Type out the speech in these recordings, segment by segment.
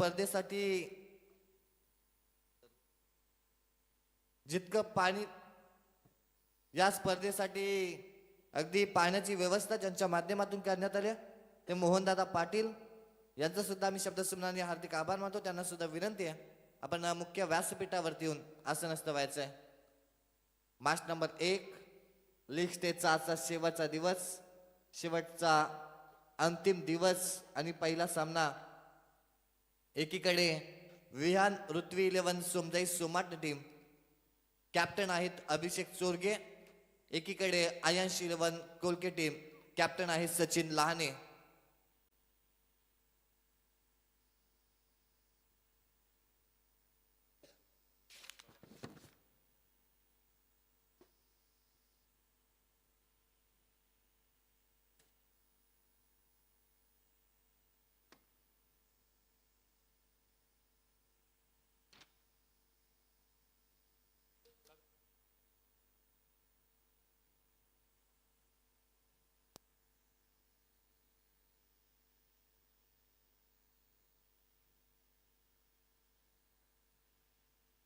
स्पर्धेसाठी जितकं पाणी, या स्पर्धेसाठी अगदी पाण्याची व्यवस्था ज्यांच्या माध्यमातून करण्यात आली ते मोहनदादा पाटील यांचा सुद्धा आम्ही शब्दसुमनाने हार्दिक आभार मानतो. त्यांना सुद्धा विनंती आहे आपण मुख्य व्यासपीठावरती येऊन आसनस्थ व्हायचंय. मॅच नंबर 1, लीग स्टेजचा आजचा शेवटचा दिवस, शेवटचा अंतिम दिवस आणि पहिला सामना. एकीकडे विहान ऋत्वी 11 सोमजाई सोमाट टीम, कॅप्टन आहेत अभिषेक चोरगे. एकीकडे आयन्स 11 कोलके टीम, कॅप्टन आहे सचिन लहाने.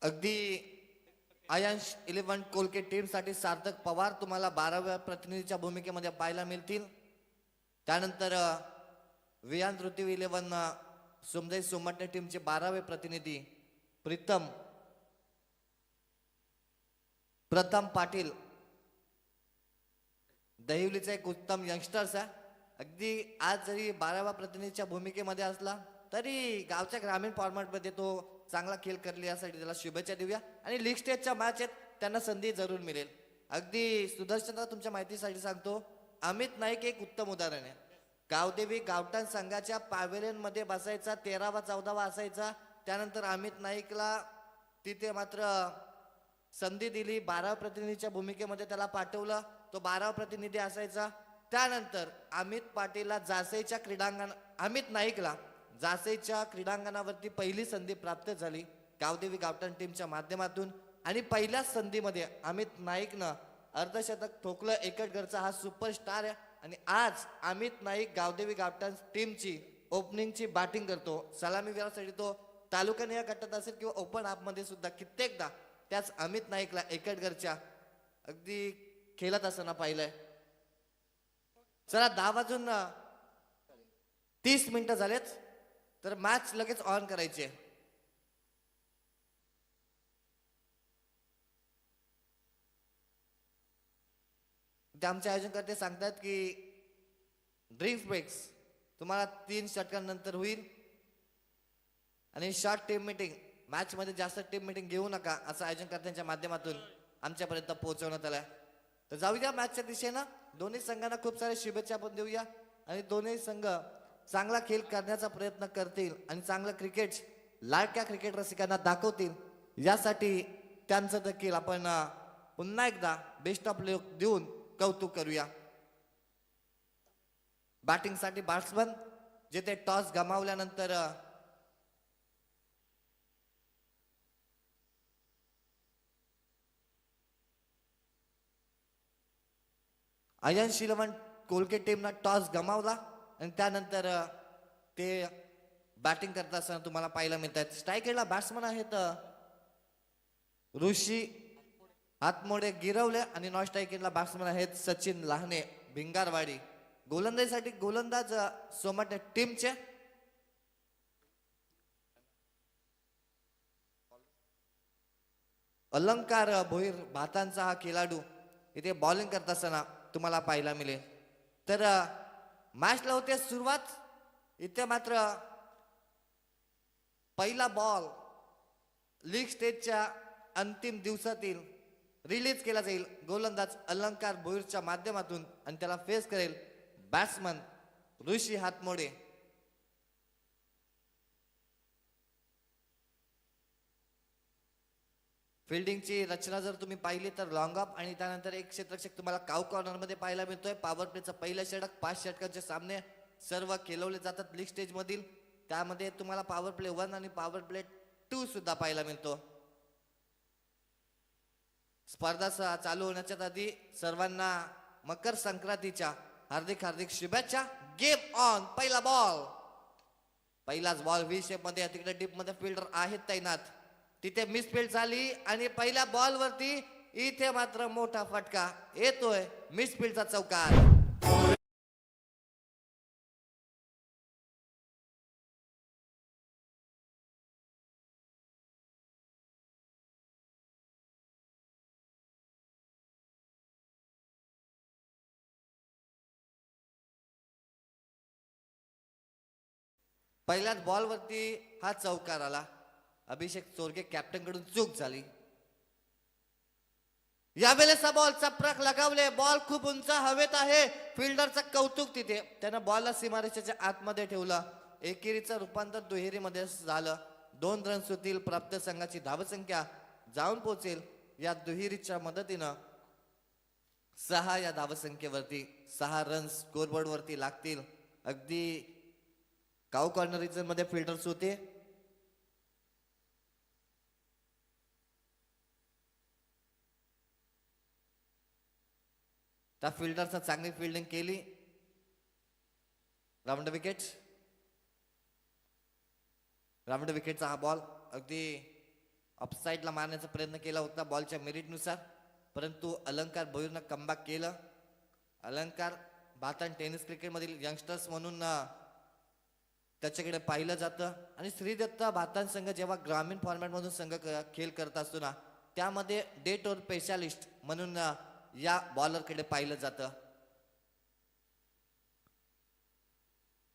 अगदी आयन्स 11 कोलके टीम साठी सार्थक पवार तुम्हाला 12व्या प्रतिनिधीच्या भूमिकेमध्ये पाहायला मिळतील. त्यानंतर विहान ऋत्वी 11 सोमजाई सोमटणे टीमचे 12वे प्रतिनिधी प्रथम पाटील, दहिवलीचा एक उत्तम यंगस्टर्स आहे. अगदी आज जरी 12व्या प्रतिनिधीच्या भूमिकेमध्ये असला तरी गावच्या ग्रामीण फॉर्मॅटमध्ये तो चांगला खेळ करले, यासाठी त्याला शुभेच्छा देऊया. आणि लीग स्टेजच्या मॅच आहेत त्यांना संधी जरूर मिळेल. अगदी सुदर्शनला तुमच्या माहितीसाठी सांगतो, अमित नाईक एक उत्तम उदाहरण आहे. गावदेवी गावठाण संघाच्या पॅव्हेलियन मध्ये बसायचा, 13वा 14वा असायचा. त्यानंतर अमित नाईकला तिथे मात्र संधी दिली, 12 प्रतिनिधीच्या भूमिकेमध्ये त्याला पाठवलं, तो 12वा प्रतिनिधी असायचा. त्यानंतर अमित नाईकला जासेच्या क्रीडांगणावरती पहिली संधी प्राप्त झाली गावदेवी गावठाण टीमच्या माध्यमातून. आणि पहिल्याच संधीमध्ये अमित नाईकनं अर्धशतक ठोकलं. एकटगडचा हा सुपरस्टार आहे आणि आज अमित नाईक गावदेवी गावठाण टीमची ओपनिंगची बॅटिंग करतो. सलामीवीरासाठी तो तालुकानिहाय गटात असेल किंवा ओपन मध्ये सुद्धा कित्येकदा त्याच अमित नाईकला एकटगडच्या अगदी खेळत असताना पाहिलंय. चला 10:30 झालेत तर मॅच लगेच ऑन करायची आहे. ते आमचे आयोजनकर्ते सांगतात की ड्रिंक्स ब्रेक्स तुम्हाला 3 षटकांनंतर होईल आणि शॉर्ट टीम मीटिंग, मॅच मध्ये जास्त टीम मीटिंग घेऊ नका असं आयोजनकर्त्यांच्या माध्यमातून आमच्यापर्यंत पोहोचवण्यात आलंय. तर जाऊया मॅचच्या दिशेनं. दोन्ही संघांना खूप सारे शुभेच्छा आपण देऊया आणि दोन्ही संघ चांगला खेळ करण्याचा प्रयत्न करतील आणि चांगलं क्रिकेट लाडक्या क्रिकेट रसिकांना दाखवतील, यासाठी त्यांचं देखील आपण पुन्हा एकदा बेस्ट ऑफ लक देऊन कौतुक करूया. बॅटिंगसाठी बॅट्समन जिथे टॉस गमावल्यानंतर आयन्स 11 कोलके टीमनं टॉस गमावला आणि त्यानंतर ते बॅटिंग करत असताना तुम्हाला पाहायला मिळत आहेत. स्ट्राईकरला बॅट्समन आहेत ऋषी हातमोडे गिरवले आणि नॉन स्ट्राईकरला बॅट्समन आहेत सचिन लहाने भिंगारवाडी. गोलंदाजीसाठी गोलंदाज सोमाटे टीमचे अलंकार भोईर भातांचा हा खेळाडू इथे बॉलिंग करत असताना तुम्हाला पाहायला मिळेल. तर मॅचला होते सुरुवात. इथे मात्र पहिला बॉल लीग स्टेजच्या अंतिम दिवसातील रिलीज केला जाईल गोलंदाज अलंकार भोईरच्या माध्यमातून आणि त्याला फेस करेल बॅट्समन ऋषी हातमोडे. फिल्डिंगची रचना जर तुम्ही पाहिली तर लॉंग ऑफ आणि त्यानंतर एक क्षेत्ररक्षक तुम्हाला काउ कॉर्नर मध्ये पाहायला मिळतोय. पॉवर प्लेचं पहिलं षटक 5 षटकांचे सामने सर्व खेळवले जातात लीग स्टेज मधील. त्यामध्ये तुम्हाला पॉवर प्ले 1 आणि पॉवर प्ले 2 सुद्धा पाहायला मिळतो. स्पर्धा चालू होण्याच्या आधी सर्वांना मकर संक्रांतीच्या हार्दिक हार्दिक शुभेच्छा. Game on. पहिला बॉल पहिलाच बॉल व्ही शेप मध्ये तिकडे डीप मध्ये फिल्डर आहेत तैनात, तिथे मिसफील्ड झाली आणि पहिल्या बॉल वरती इथे मात्र मोठा फटका येतोय, मिसफील्डचा चौकार. पहिल्याच बॉल वरती हा चौकार आला. अभिषेक चोरगे कॅप्टन कडून चूक झाली. यावेळेस हा बॉल चपराक लगावले, बॉल खूप उंच हवेत आहे. फिल्डरचं कौतुक तिथे, त्यानं बॉलला सीमारेषेच्या आतमध्ये ठेवला. एकेरीचं रूपांतर दुहेरीमध्ये झालं. 2 रन्स होतील. प्राप्त संघाची धावसंख्या जाऊन पोहोचेल या दुहेरीच्या मदतीनं 6 या धावसंख्येवरती. 6 रन्स स्कोरबोर्ड वरती लागतील. अगदी काऊ कॉर्नर रिजन मध्ये फिल्डर्स होते. त्या फिल्डरचा चांगली फिल्डिंग केली. Round wicket. राऊंड विकेटचा हा बॉल अगदी ऑफसाईडला मारण्याचा प्रयत्न केला होता बॉलच्या मेरिटनुसार, परंतु अलंकार भोईरनं कमबॅक केलं. अलंकार भातान टेनिस क्रिकेट मधील यंगस्टर्स म्हणून त्याच्याकडे पाहिलं जातं आणि श्रीदत्त भातान संघ जेव्हा ग्रामीण फॉर्मॅट मधून संघ खेळ करत असतो ना, त्यामध्ये डेट ओर स्पेशालिस्ट म्हणून या बॉलरकडे पाहिलं जातं.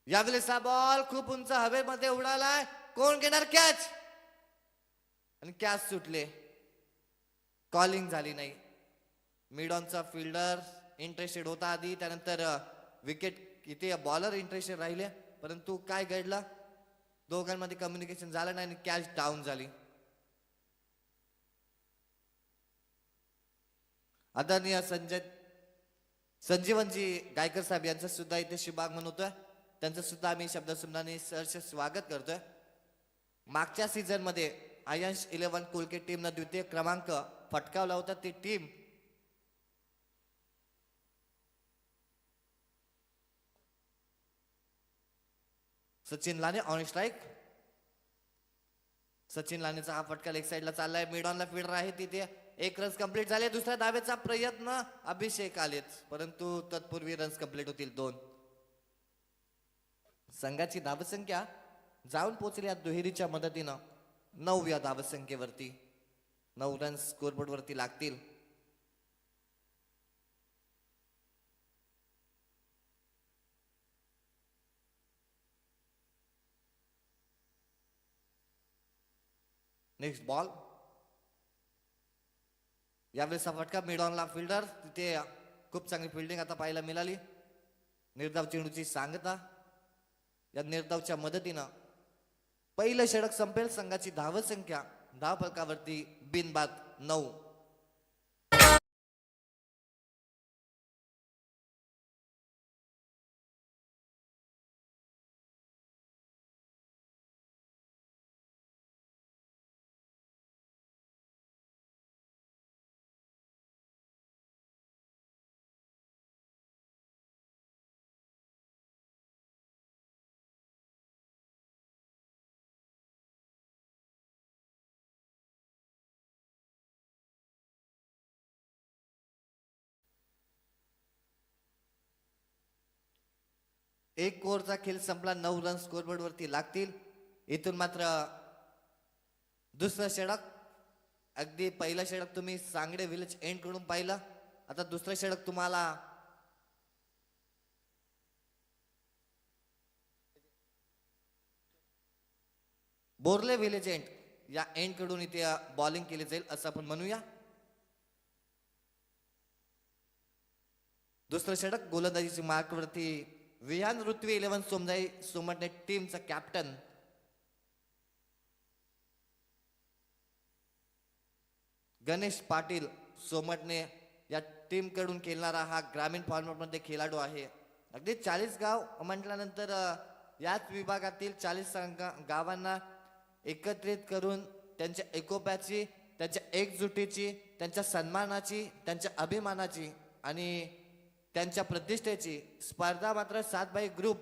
यावेळेस हा बॉल खूप उंच हवेमध्ये उडालाय. कोण घेणार कॅच? आणि कॅच सुटले, कॉलिंग झाली नाही. मिडॉनचा फिल्डर इंटरेस्टेड होता आधी, त्यानंतर विकेट इथे बॉलर इंटरेस्टेड राहिले, परंतु काय घडलं, दोघांमध्ये कम्युनिकेशन झालं नाही आणि कॅच डाऊन झाली. आदरणीय संजीवनजी गायकर साहेब यांचं सुद्धा इथे शुभागमन होतोय. त्यांचं सुद्धा आम्ही शब्दसुमनाने सहर्ष स्वागत करतोय. मागच्या सीझन मध्ये आयन्स 11 कोलकेट टीमनं द्वितीय क्रमांक पटकावला होता. ती टीम सचिन लाने ऑन स्ट्राईक. सचिन लानेचा हा फटका लेग साईडला चाललाय. मिडॉनला फिल्डर आहे तिथे. 1 रन्स कंप्लीट झाले. दुसऱ्या धावेचा प्रयत्न अभिषेक आलेच, परंतु तत्पूर्वी रन्स कंप्लीट होतील 2. संघाची धावसंख्या जाऊन पोहोचली या दुहेरीच्या मदतीनं 9 या धावसंख्येवरती. 9 रन्स स्कोरबोर्ड वरती लागतील. Next ball. यावेळेस हा फटका मिडॉनला फिल्डर, तिथे खूप चांगली फिल्डिंग आता पाहायला मिळाली. निर्धाव चेंडूची सांगता. या निर्धावच्या मदतीनं पहिलं षटक संपेल. संघाची धावसंख्या धावफलकावरती बिनबाद 9. एक ओव्हरचा खेळ संपला. 9 रन स्कोरबोर्ड वरती लागतील. इथून मात्र दुसरं षटक. अगदी पहिलं षटक तुम्ही सांगडे विलेज एंड कडून पाहिलं. आता दुसरं षटक तुम्हाला बोरले विलेज एंड या एंड कडून इथे बॉलिंग केली जाईल असं आपण म्हणूया. दुसरं षटक गोलंदाजीची मार्क वरती विहान ऋत्वी 11 सोमजाई सोमटणे टीमचा कॅप्टन गणेश पाटील सोमटणे या टीम कडून खेळणारा हा ग्रामीण फॉर्मॅट मध्ये खेळाडू आहे. अगदी 40 गाव म्हटल्यानंतर याच विभागातील 40 गावांना एकत्रित करून त्यांच्या एकोप्याची, त्यांच्या एकजुटीची, त्यांच्या सन्मानाची, त्यांच्या अभिमानाची आणि त्यांच्या प्रतिष्ठेची स्पर्धा मात्र 7 बाई ग्रुप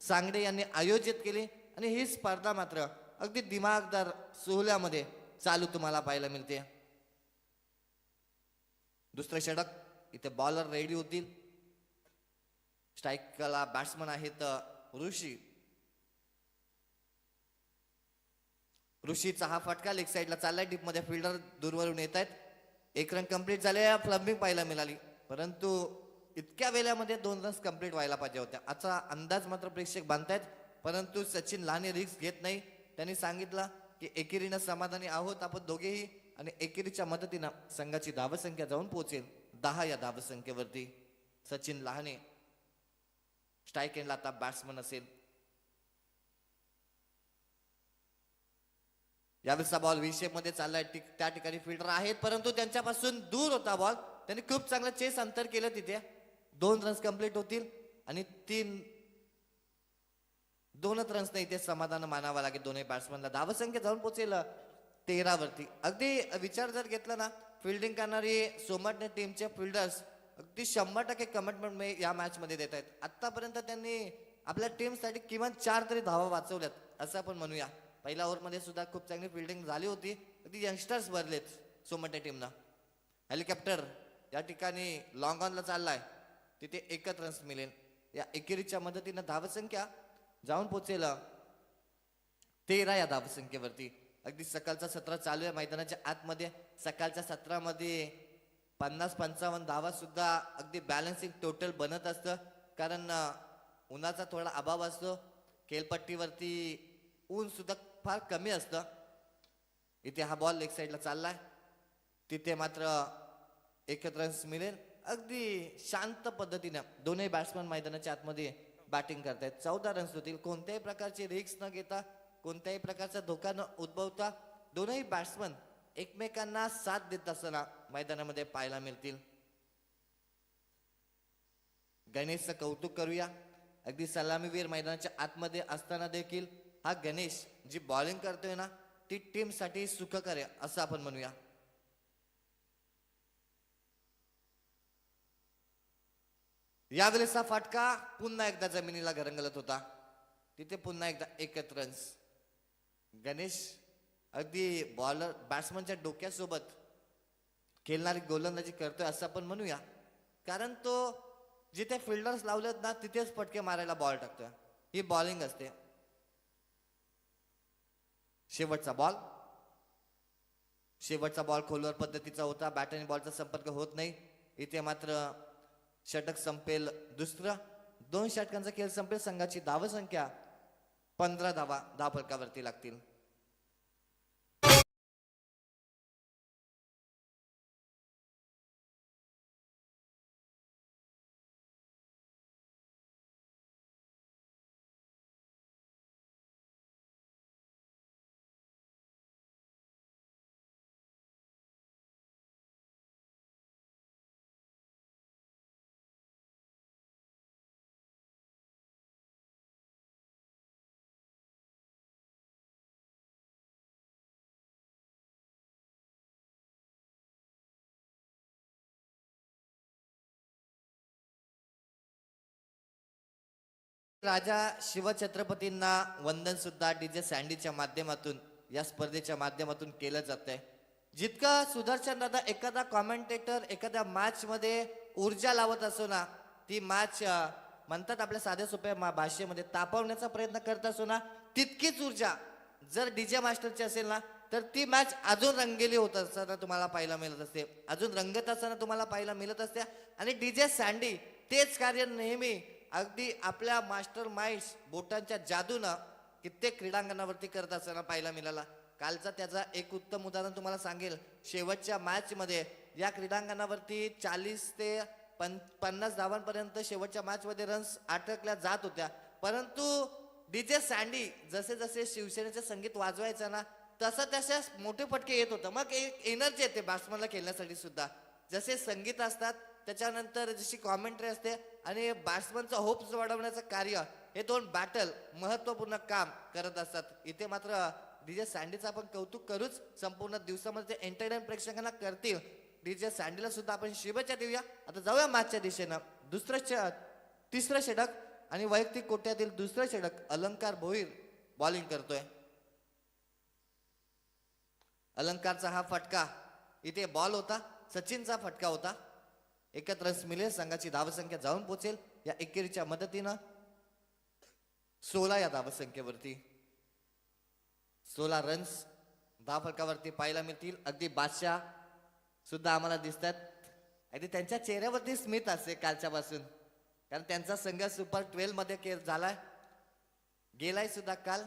सांगडे यांनी आयोजित केली. आणि ही स्पर्धा मात्र अगदी दिमागदार सोहळ्यामध्ये चालू तुम्हाला पाहायला मिळते. दुसरं षटक, इथे बॉलर रेडी होतील. स्ट्राईकला बॅट्समन आहेत ऋषीचा हा फटका लेग साईडला चाललाय. डीप मध्ये फिल्डर दूरवरून येत आहेत. एक रन कंप्लीट झाले. फ्लम्बिंग पाहायला मिळाली, परंतु इतक्या वेळामध्ये 2 रन्स कंप्लीट व्हायला पाहिजे होत्या असा अंदाज मात्र प्रेक्षक बांधतायत. परंतु सचिन लहाने रिस्क घेत नाही. त्यांनी सांगितलं की एकेरीनं समाधानी आहोत आपण दोघेही आणि एकेरीच्या मदतीनं संघाची धावसंख्या जाऊन पोहोचेल 10 या धावसंख्येवरती. सचिन लहाने स्ट्राईक एंडला आता बॅट्समन असेल. यावेळेचा बॉल व्ही शेप मध्ये चाललाय. त्या ठिकाणी फिल्डर आहेत, परंतु त्यांच्यापासून दूर होता बॉल. त्यांनी खूप चांगलं चेस अंतर केलं तिथे. 2 रन्स कंप्लीट होतील आणि 2 रन्स नाही इथे समाधान मानावं लागेल दोन्ही बॅट्समनला. धावसंख्या जाऊन पोहोचेल 13 वरती. अगदी विचार जर घेतला ना, फिल्डिंग करणारी सोमटणे टीमचे फिल्डर्स अगदी 100% कमिटमेंट या मॅच मध्ये देत आहेत. आतापर्यंत त्यांनी आपल्या टीमसाठी किमान 4 तरी धावा वाचवल्यात असं आपण म्हणूया. पहिल्या ओव्हरमध्ये सुद्धा खूप चांगली फिल्डिंग झाली होती. अगदी यंगस्टर्स भरलेत सोमटणे टीमनं. हेलिकॉप्टर या ठिकाणी लॉंग ऑनला चाललाय, तिथे 1 रन्स मिळेल. या एकेरीच्या मदतीनं धावसंख्या जाऊन पोहोचेल 13 या धावसंख्येवरती. अगदी सकाळचा 17 चालू आहे मैदानाच्या आतमध्ये. सकाळच्या 17मध्ये 50-55 धावा सुद्धा अगदी बॅलन्सिंग टोटल बनत असतं, कारण उन्हाचा थोडा अभाव असतो. खेळपट्टीवरती ऊन सुद्धा फार कमी असतं. इथे हा बॉल लेग साईडला चाललाय, तिथे मात्र 1 रन्स मिळेल. अगदी शांत पद्धतीने दोन्ही बॅट्समन मैदानाच्या आतमध्ये बॅटिंग करतायत. 14 रन्स होतील. कोणत्याही प्रकारची रिस्क न घेता, कोणत्याही प्रकारचा धोका न उद्भवता दोनही बॅट्समन एकमेकांना साथ देत असताना मैदानामध्ये पाहायला मिळतील. गणेशचं कौतुक करूया. अगदी सलामीवीर मैदानाच्या आतमध्ये असताना देखील हा गणेश जी बॉलिंग करतोय ना, ती टीम साठी सुखकर आहे असं आपण म्हणूया. यावेळेचा फटका पुन्हा एकदा जमिनीला घरंगलत होता. तिथे पुन्हा एकदा 1 रन्स. गणेश अगदी बॉलर बॅट्समनच्या डोक्यासोबत खेळणारी गोलंदाजी करतोय असं आपण म्हणूया, कारण तो जिथे फिल्डर्स लावलेत ना तिथेच फटके मारायला बॉल टाकतोय. ही बॉलिंग असते. शेवटचा बॉल खोलवर पद्धतीचा होता. बॅट आणि बॉलचा संपर्क होत नाही. इथे मात्र षटक संपेल दुसरं. 2 षटकांचा खेळ संपेल. संघाची धावसंख्या 15 धावा धावफलकावरती लागतील. राजा शिवछत्रपतींना वंदन सुद्धा डीजे सँडीच्या माध्यमातून या स्पर्धेच्या माध्यमातून केलं जात आहे. जितका सुदर्शन दादा एखादा कॉमेंटेटर एखाद्या मॅच मध्ये ऊर्जा लावत असो ना, ती मॅच म्हणतात आपल्या साध्या सोप्या भाषेमध्ये तापवण्याचा प्रयत्न करत असो ना, तितकीच ऊर्जा जर डीजे मास्टरची असेल ना, तर ती मॅच अजून रंगेली होत असताना तुम्हाला पाहायला मिळत असते, अजून रंगत असताना तुम्हाला पाहायला मिळत असते. आणि डीजे सँडी तेच कार्य नेहमी अगदी आपल्या मास्टर माइंड्स बोटांच्या जादूनं कित्येक क्रीडांगणावरती करत असताना पाहायला मिळाला. कालचा त्याचा एक उत्तम उदाहरण तुम्हाला सांगेल. शेवटच्या मॅच मध्ये या क्रीडांगणावरती 40 ते 50 धावांपर्यंत शेवटच्या मॅच मध्ये रन्स अटकल्या जात होत्या, परंतु डीजे सँडी जसे जसे शिवसेनेचे संगीत वाजवायचं ना, तसं मोठे फटके येत होतं. मग एक एनर्जी येते बॅट्समनला खेळण्यासाठी सुद्धा. जसे संगीत असतात त्याच्यानंतर जशी कॉमेंट्री असते आणि बॅट्समनचा होप्स वाढवण्याचं कार्य, हे 2 बॅटल महत्वपूर्ण काम करत असतात. इथे मात्र डीजे सँडीचं आपण कौतुक करूच. संपूर्ण दिवसामध्ये ते एंटरटेन प्रेक्षकांना करतील. डीजे सँडीला सुद्धा आपण शुभेच्छा देऊया. आता जाऊया मॅचच्या दिशेनं. तिसरं षटक आणि वैयक्तिक कोट्यातील दुसरं षटक अलंकार भोईर बॉलिंग करतोय. अलंकारचा हा फटका, इथे बॉल होता, सचिनचा फटका होता. एकत्र रन्स मिळेल, संघाची धावसंख्या जाऊन पोहोचेल या एकेरीच्या मदतीनं 16 या धावसंख्येवरती. 16 रन्स धावफलकावरती पाहायला मिळतील. अगदी बादशाह सुद्धा आम्हाला दिसतात. अगदी त्यांच्या चेहऱ्यावरती स्मित असते कालच्यापासून, कारण त्यांचा संघ सुपर 12 मध्ये झालाय, गेलाय सुद्धा काल.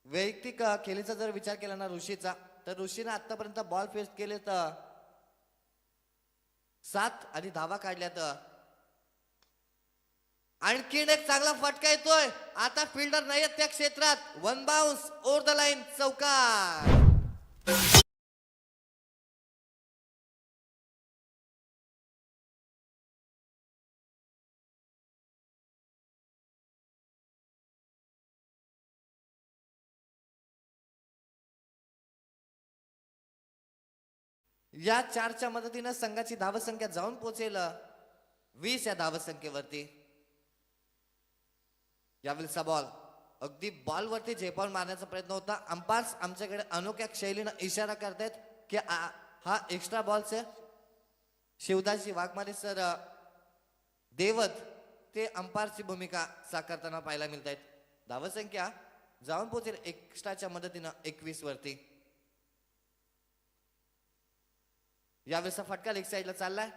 वैयक्तिक खेळीचा जर विचार केला ना ऋषीचा, तर ऋषीने आतापर्यंत बॉल फेस केले तर 7 आणि धावा काढल्या. तर आणखीन एक चांगला फटका येतोय. आता फिल्डर नाही त्या क्षेत्रात. One bounce over the line, चौकार. या 4च्या मदतीनं संघाची धावसंख्या जाऊन पोहोचेल 20 या धावसंख्येवरती. यावेळीचा बॉल अगदी बॉलवरती झेपावून मारण्याचा प्रयत्न होता. अंपायर्स आमच्याकडे अनोख्या शैलीनं इशारा करतायत की हा एक्स्ट्रा बॉल्स आहे. शिवदासजी वाघमारे सर देवत ते अंपायरची भूमिका साकारताना पाहायला मिळत आहेत. धावसंख्या जाऊन पोहोचेल एक्स्ट्राच्या मदतीनं 21 वरती. यावेळेसचा फटका लेग साईडला चाललाय.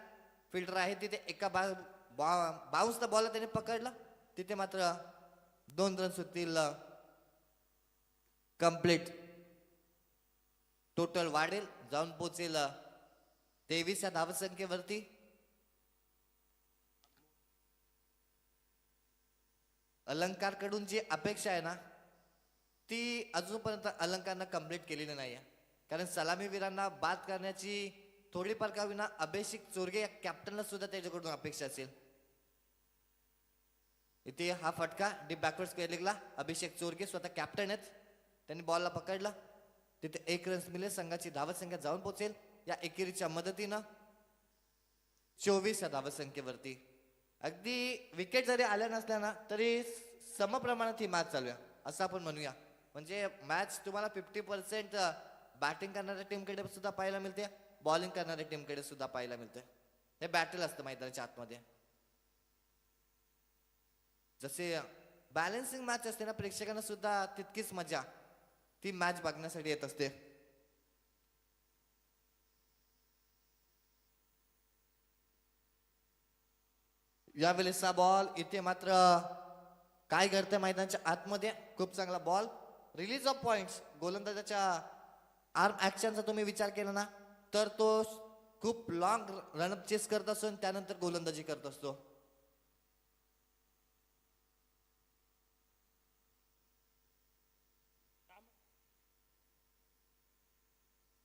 फिल्डर आहे तिथे एका बाउन्सचा बॉल त्याने पकडला, तिथे मात्र 2 रन्स होतील. कंप्लीट टोटल वाढेल, जाऊन पोहोचेल 23 या धावसंख्येवरती. अलंकार कडून जी अपेक्षा आहे ना, ती अजूनपर्यंत अलंकारनं कंप्लीट केलेली नाही आहे. कारण सलामीवीरांना बाद करण्याची थोडीफार का विना अभिषेक चोरगे या कॅप्टनला सुद्धा त्याच्याकडून अपेक्षा असेल. इथे हा फटका डीप बॅकवर्ड स्क्वेअर लेगला. अभिषेक चोरगे स्वतः कॅप्टन आहेत, त्यांनी बॉलला पकडला, तिथे 1 रन्स मिळेल. संघाची धावसंख्या जाऊन पोहोचेल या एकेरीच्या मदतीनं 24 या धावसंख्येवरती. अगदी विकेट जरी आल्या नसल्या ना तरी समप्रमाणात ही मॅच चालूया असं आपण म्हणूया. म्हणजे मॅच तुम्हाला 50% बॅटिंग करणाऱ्या टीमकडे सुद्धा पाहायला मिळते, बॉलिंग करणाऱ्या टीमकडे सुद्धा पाहायला मिळते. हे बॅटल असतं मैदानाच्या आतमध्ये. जसे बॅलन्सिंग मॅच असते ना, प्रेक्षकांना सुद्धा तितकीच मजा ती मॅच बघण्यासाठी येत असते. यावेळेसचा बॉल इथे मात्र काय घडतंय मैदानाच्या आतमध्ये. खूप चांगला बॉल, रिलीज ऑफ पॉइंट्स. गोलंदाजाच्या आर्म ऍक्शनचा तुम्ही विचार केला ना तर तो खूप लॉंग रनअप चेस करत असतो आणि त्यानंतर गोलंदाजी करत असतो.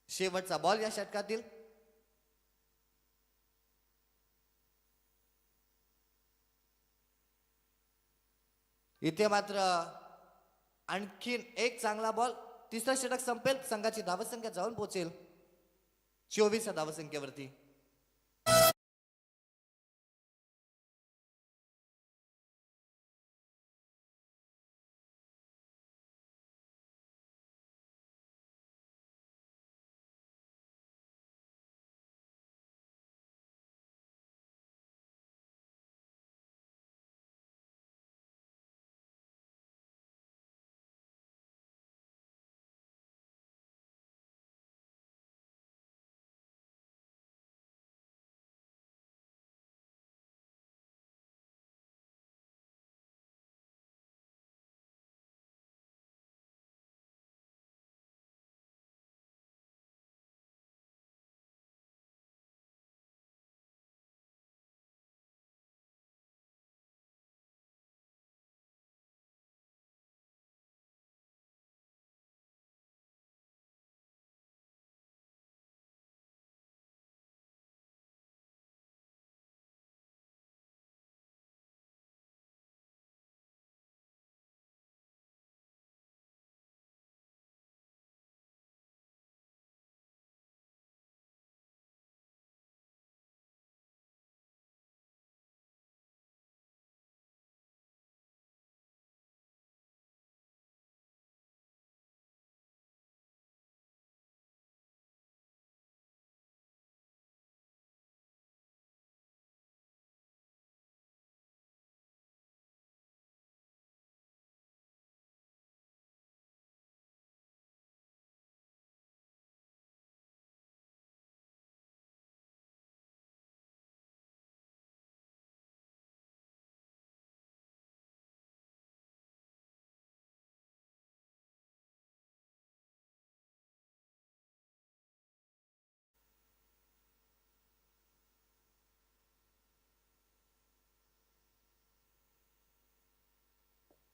शेवटचा बॉल या षटकातील. इथे मात्र आणखीन एक चांगला बॉल. तिसरा षटक संपेल, संघाची धावसंख्या जाऊन पोहोचेल 24 या धावसंख्येवरती.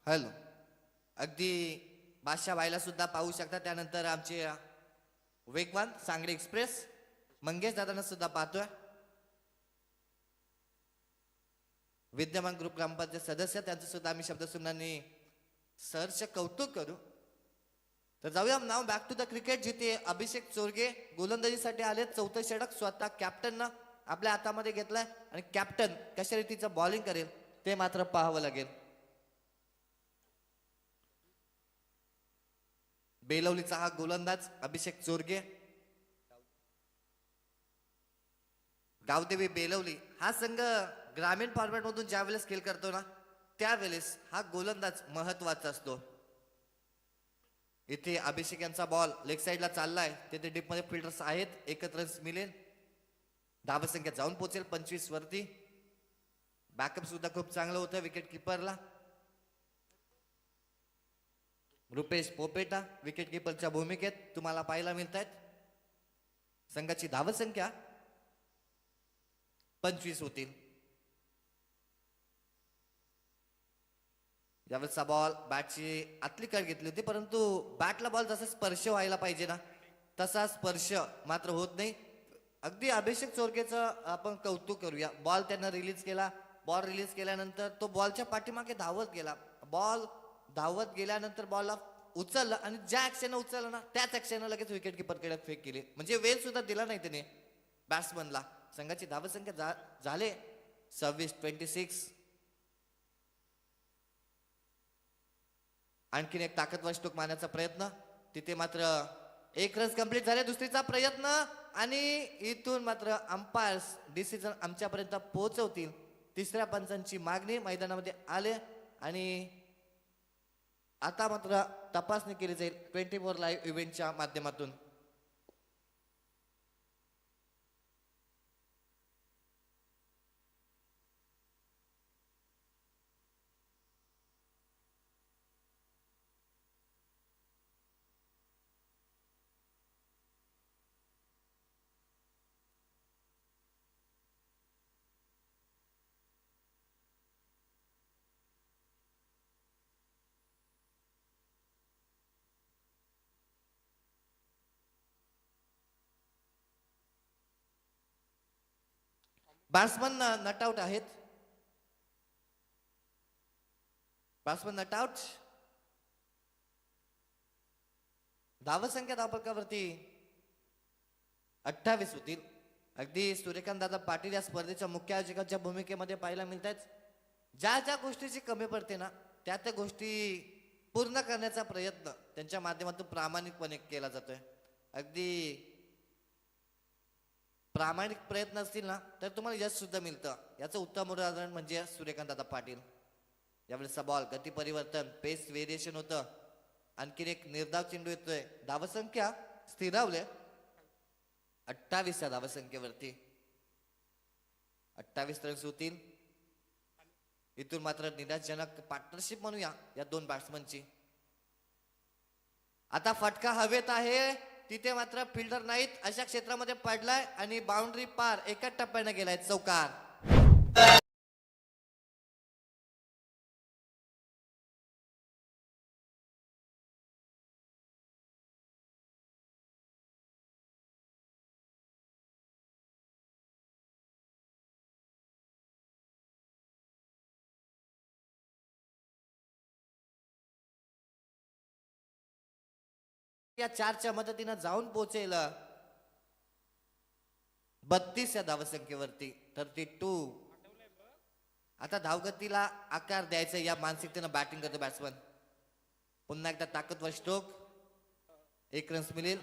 हॅलो. अगदी बादशाह बाईला सुद्धा पाहू शकता. त्यानंतर आमचे वेगवान सांगली एक्सप्रेस मंगेश दादांना सुद्धा पाहतोय. विद्यमान ग्रुप ग्रामपंचायत सदस्य त्यांचं सुद्धा आम्ही शब्दसुमनांनी सहर्ष कौतुक करू. तर जाऊया नाव बॅक टू द क्रिकेट, जिथे अभिषेक चोरगे गोलंदाजीसाठी आले. चौथं षटक स्वतः कॅप्टननं आपल्या हातामध्ये घेतलाय आणि कॅप्टन कशा रीतीचं बॉलिंग करेल ते मात्र पाहावं लागेल. बेलवलीचा हा गोलंदाज अभिषेक चोरगे. गावदेवी बेलवली हा संघ ग्रामीण फॉर्मॅट मधून ज्या वेळेस खेळ करतो ना त्यावेळेस हा गोलंदाज महत्वाचा असतो. इथे अभिषेक यांचा बॉल लेग साइडला चाललाय. तिथे डीप मध्ये फिल्डर्स आहेत. एकत्र रन्स मिळेल. धावसंख्या जाऊन पोहोचेल 25 वरती. बॅकअप सुद्धा खूप चांगलं होतं विकेट किपरला. रुपेश पोपेटा विकेट किपरच्या भूमिकेत तुम्हाला पाहायला मिळत आहेत. संघाची धावसंख्या 25 होतील. यावेळेसचा बॉल बॅटची आतली कड घेतली होती, परंतु बॅटला बॉल जसा स्पर्श व्हायला पाहिजे ना तसा स्पर्श मात्र होत नाही. अगदी अभिषेक चोरगेचं आपण कौतुक करूया. बॉल त्यानं रिलीज केला. बॉल रिलीज केल्यानंतर तो बॉलच्या पाठीमागे धावत गेला. बॉल धावत गेल्यानंतर बॉलला उचलला आणि ज्या ऍक्शनने उचलला ना त्याच ऍक्शनने लगेच विकेट किपरकडे फेक केली. म्हणजे वेळ सुद्धा दिला नाही त्याने बॅट्समनला. संघाची धावसंख्या झाले 26-26. आणखीन एक ताकदवर स्ट्रोक मारण्याचा प्रयत्न. तिथे मात्र एक रन कंप्लीट झाले. दुसरीचा प्रयत्न आणि इथून मात्र अंपायर्स डिसिजन आमच्यापर्यंत पोहोचवतील. तिसऱ्या पंचांची मागणी मैदानामध्ये आले आणि आता मात्र तपासणी केली जाईल 24 लाईव्ह इव्हेंटच्या माध्यमातून. बॅट्समन नटआउट आहेत. Batsman not out. धावसंख्या धावपकावरती 28 होतील. अगदी सूर्यकांत दादा पाटील या स्पर्धेच्या मुख्य आयोजकांच्या भूमिकेमध्ये पाहायला मिळत आहेत. ज्या ज्या गोष्टीची कमी पडते ना त्या त्या गोष्टी पूर्ण करण्याचा प्रयत्न त्यांच्या माध्यमातून प्रामाणिकपणे केला जातोय. अगदी प्रामाणिक प्रयत्न असतील ना तर तुम्हाला यश सुद्धा मिळतं. याचं उत्तम उदाहरण म्हणजे सूर्यकांत दादा पाटील. यावेळेसचा बॉल गती परिवर्तन पेस व्हेरिएशन होतं. आणखीन एक निर्धाव चेंडू येतोय. धावसंख्या स्थिरावले 28 या धावसंख्येवरती. 28 रन्स होतील. इथून मात्र निराशजनक पार्टनरशिप म्हणूया या दोन बॅट्समनची. आता फटका हवेत आहे. तिथे मात्र फिल्डर नाहीत. अशा क्षेत्रामध्ये पडलाय आणि बाउंड्री पार एका टप्प्याने गेलाय. चौकार. या 4च्या मदतीनं जाऊन पोहोचेल 32 या धावसंख्येवरती. 32. आता धावगतीला आकार द्यायचा या मानसिकतेनं बॅटिंग करतो बॅट्समन. पुन्हा एकदा ताकदवर स्ट्रोक. 1 रन्स मिळेल.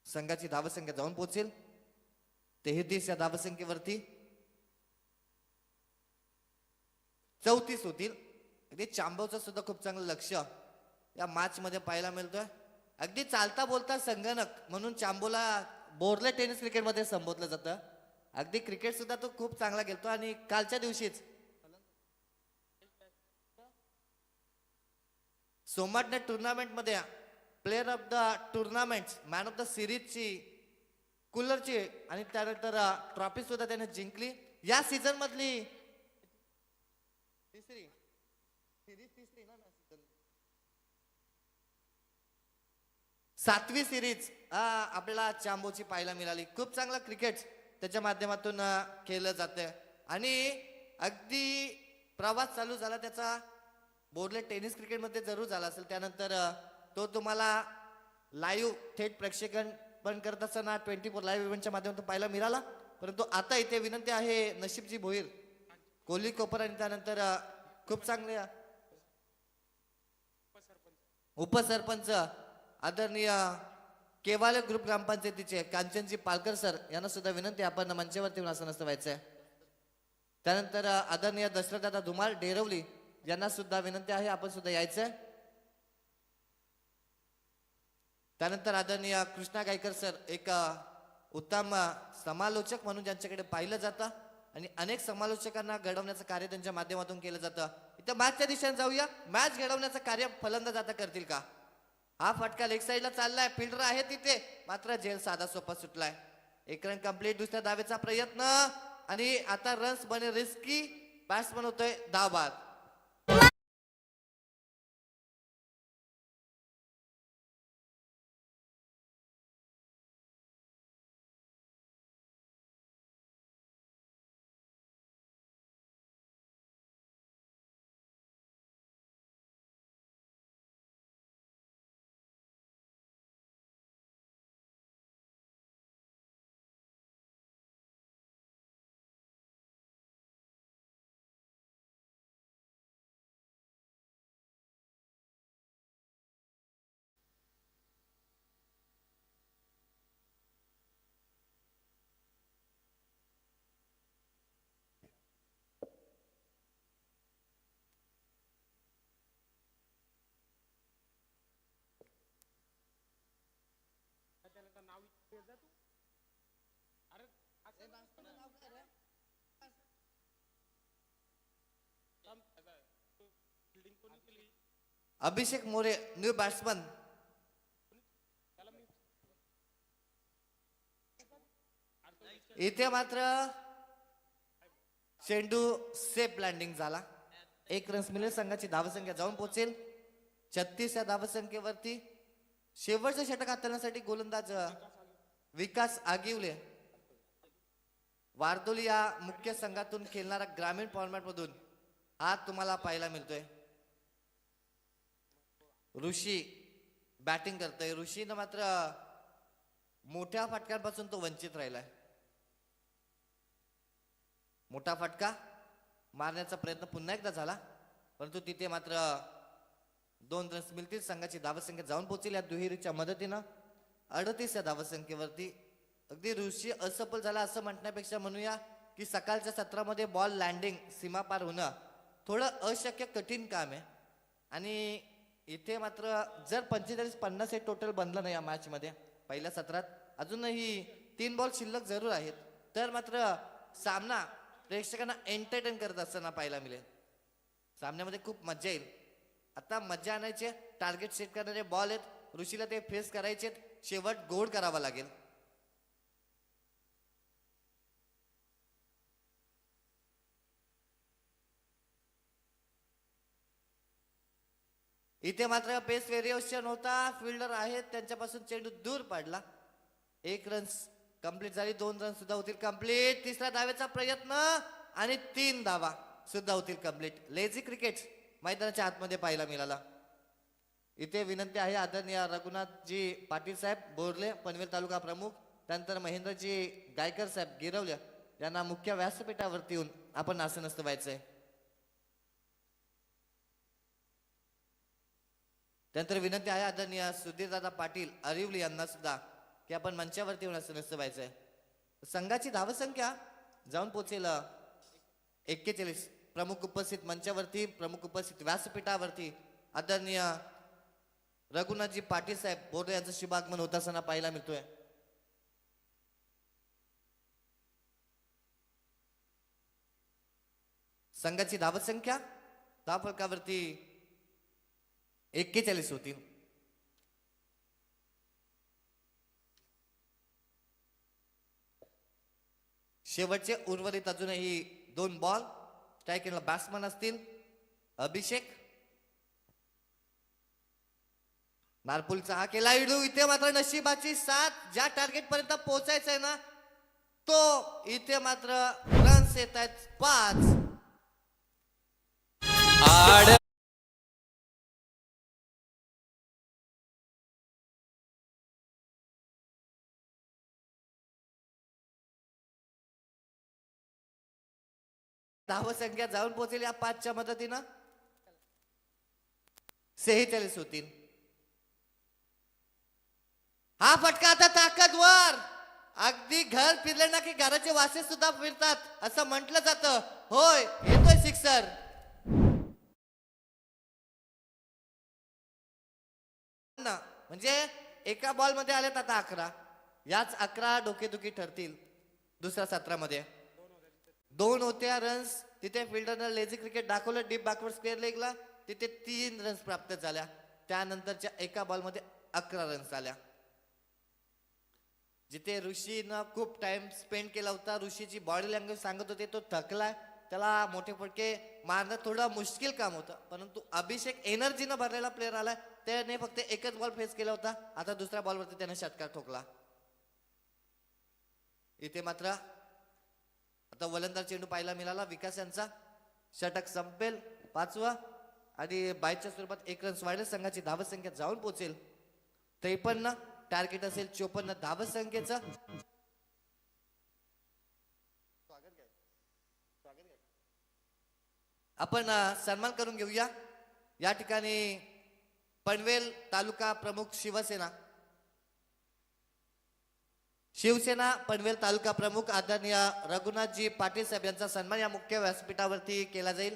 संघाची धावसंख्या जाऊन पोहोचेल 33 या धावसंख्येवरती. 34 होतील. अगदी चांबवचं सुद्धा खूप चांगलं लक्ष या मॅच मध्ये पाहायला मिळतोय. अगदी चालता बोलता संगणक म्हणून चांबोला बोरले टेनिस क्रिकेट मध्ये संबोधलं जातं. अगदी क्रिकेट सुद्धा तो खूप चांगला खेळतो आणि कालच्या दिवशीच सोमाटणे टुर्नामेंट मध्ये player of the tournament man of the सिरीजची कूलरची आणि त्यानंतर ट्रॉफी सुद्धा त्याने जिंकली. या सीझन मधली तिसरी तिसरी ना season. 7वी सिरीज आपल्याला चांबोची पाहायला मिळाली. खूप चांगलं क्रिकेट त्याच्या माध्यमातून केलं जातं आणि अगदी प्रवास चालू झाला त्याचा बोर्डले टेनिस क्रिकेटमध्ये जरूर झाला असेल. त्यानंतर तो तुम्हाला लाईव्ह थेट प्रेक्षकन पण करत असताना 24 लाईव्ह इव्हेंटच्या माध्यमातून पाहायला मिळाला. परंतु आता इथे विनंती आहे नशीबजी भोईर, कोहली कोपर आणि त्यानंतर खूप चांगले उपसरपंच आदरणीय केवाले ग्रुप ग्रामपंचायतीचे कांचनजी पालकर सर यांना सुद्धा विनंती आपण मंचावरती येऊन असं नसतं व्हायचंय. त्यानंतर आदरणीय दशरथदादा धुमाळ डेरवली यांना सुद्धा विनंती आहे आपण सुद्धा यायचंय. त्यानंतर आदरणीय कृष्णा गायकर सर एक उत्तम समालोचक म्हणून ज्यांच्याकडे पाहिलं जातं आणि अनेक समालोचकांना घडवण्याचं कार्य त्यांच्या माध्यमातून केलं जातं. इथं मॅचच्या दिशेने जाऊया. मॅच घडवण्याचं कार्य फलंदाज आता करतील का? हा फटका लेग साईडला चाललाय, फिल्डर आहे तिथे, मात्र झेल साधा सोपा सुटलाय. एक रन कंप्लीट. दुसऱ्या धावेचा प्रयत्न आणि आता रन्स बने रिस्की. बॅट्समन होतोय धावबाद. अभिषेक मोरे न्यू बॅट्समन. इथे मात्र चेंडू सेफ लँडिंग झाला. एक रन्स मिळेल. संघाची धावसंख्या जाऊन पोहोचेल 36 या धावसंख्येवरती. शेवटचं षटक हाताळण्यासाठी गोलंदाज विकास आगिवले वारदोली या मुख्य संघातून खेळणारा ग्रामीण फॉर्मॅट मधून आज तुम्हाला पाहायला मिळतोय. ऋषी बॅटिंग करतोय. ऋषीनं मात्र मोठ्या फटक्यांपासून तो वंचित राहिलाय. मोठा फटका मारण्याचा प्रयत्न पुन्हा एकदा झाला, परंतु तिथे मात्र 2 रन्स मिळतील. संघाची धावसंख्या जाऊन पोहोचेल या दुहेरीच्या मदतीनं 38 या धावसंख्येवरती. अगदी ऋषी असफल झाला असं म्हणण्यापेक्षा म्हणूया की सकाळच्या सत्रामध्ये बॉल लँडिंग सीमा पार होणं थोडं अशक्य कठीण काम आहे. आणि इथे मात्र जर 45-50 हे टोटल बनलं नाही या मॅच मध्ये पहिल्या सत्रात, अजूनही 3 बॉल शिल्लक जरूर आहेत, तर मात्र सामना प्रेक्षकांना एंटरटेन करत असताना पाहायला मिळेल. सामन्यामध्ये खूप मजा येईल. आता मजा आणायची, टार्गेट सेट करणारे बॉल आहेत, ऋषीला ते फेस करायचे, शेवट गोड करावा लागेल. इथे मात्र पेस व्हेरिएशन होता. फिल्डर आहेत त्यांच्यापासून चेंडू दूर पडला. 1 रन्स कंप्लीट झाली. 2 रन सुद्धा होतील कंप्लीट. तिसऱ्या धावेचा प्रयत्न आणि 3 धावा सुद्धा होतील कंप्लीट. लेझी क्रिकेट मैदानाच्या आतमध्ये पाहायला मिळाला. इथे विनंती आहे आदरणीय रघुनाथजी पाटील साहेब बोरले पनवेल तालुका प्रमुख, त्यानंतर महेंद्रजी गायकर साहेब गिरवल्या यांना मुख्य व्यासपीठावरती येऊन आपण आसनस्थ व्हायचंय. त्यानंतर विनंती आहे आदरणीय सुधीरदादा पाटील अरिवली यांना सुद्धा की आपण मंचावरती येऊन आसनस्थ व्हायचंय. संघाची धावसंख्या जाऊन पोहोचेल 41. प्रमुख उपस्थित मंचावरती, प्रमुख उपस्थित व्यासपीठावरती आदरणीय रघुनाथजी पाटील साहेब बोर्डे यांचं शुभागमन होत असताना पाहायला मिळतोय. संघाची धावसंख्या धावफलकावरती 41 होती. शेवटचे उर्वरित अजूनही 2 बॉल. स्ट्रायकिंगला बॅट्समन असतील अभिषेक. नारपुलचा हा केला इडू. इथे मात्र नशिबाची साथ. ज्या टार्गेट पर्यंत पोहोचायचं आहे ना तो इथे मात्र रन्स येत आहेत 5. धावसंख्या जाऊन पोहोचेल या 5च्या मदतीनं 46 होतील. हा फटका आता ताकदवर. अगदी घर फिरले ना की घराचे वासे सुद्धा फिरतात असं म्हटलं जातं. होय, येतोय सिक्सर. म्हणजे एका बॉल मध्ये आलेत आता 11. याच 11 डोकेदुखी ठरतील दुसऱ्या सत्रामध्ये. 2 होत्या रन्स. तिथे फिल्डरनं लेझी क्रिकेट दाखवलं डीप बॅकवर्ड स्क्वेअर लेगला. तिथे 3 रन्स प्राप्त झाल्या. त्यानंतरच्या एका बॉलमध्ये 11 रन्स आल्या. जिथे ऋषीनं खूप टाइम स्पेंड केला होता. ऋषीची बॉडी लँग्वेज सांगत होते तो थकलाय. त्याला मोठे फटके मारणं थोडं मुश्किल काम होतं. परंतु अभिषेक एनर्जीनं भरलेला प्लेअर आलाय. त्याने फक्त एकच बॉल फेस केला होता. आता दुसऱ्या बॉलवरती त्याने षटकार ठोकला. इथे मात्र आता वलंदाज चेंडू पाहायला मिळाला. विकास यांचा षटक संपेल 5वा आणि 22च्या स्वरूपात 1 रन्स वाढेल. संघाची धावसंख्या जाऊन पोहोचेल 53. टार्गेट असेल 54 धावसंख्येचं. आपण सन्मान करून घेऊया. या ठिकाणी पनवेल तालुका प्रमुख शिवसेना पनवेल तालुका प्रमुख आदरणीय रघुनाथजी पाटील साहेब यांचा सन्मान या मुख्य व्यासपीठावरती केला जाईल.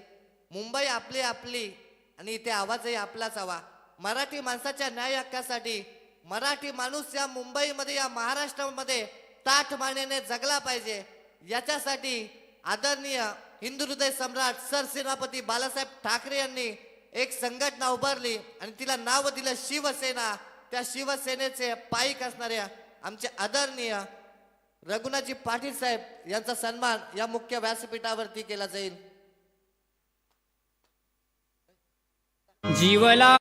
मुंबई आपली आपली आणि इथे आवाजही आपलाच हवा. मराठी माणसाच्या न्याय हक्कासाठी मराठी माणूस या मुंबईमध्ये या महाराष्ट्रामध्ये ताठ मानेने जगला पाहिजे. याच्यासाठी आदरणीय हिंदू हृदय सम्राट सरसेनापती बाळासाहेब ठाकरे यांनी एक संघटना उभारली आणि तिला नाव दिलं शिवसेना. त्या शिवसेनेचे पाईक असणाऱ्या आमचे आदरणीय रघुनाथजी पाटील साहेब यांचा सन्मान या मुख्य व्यासपीठावरती केला जाईल. जीवला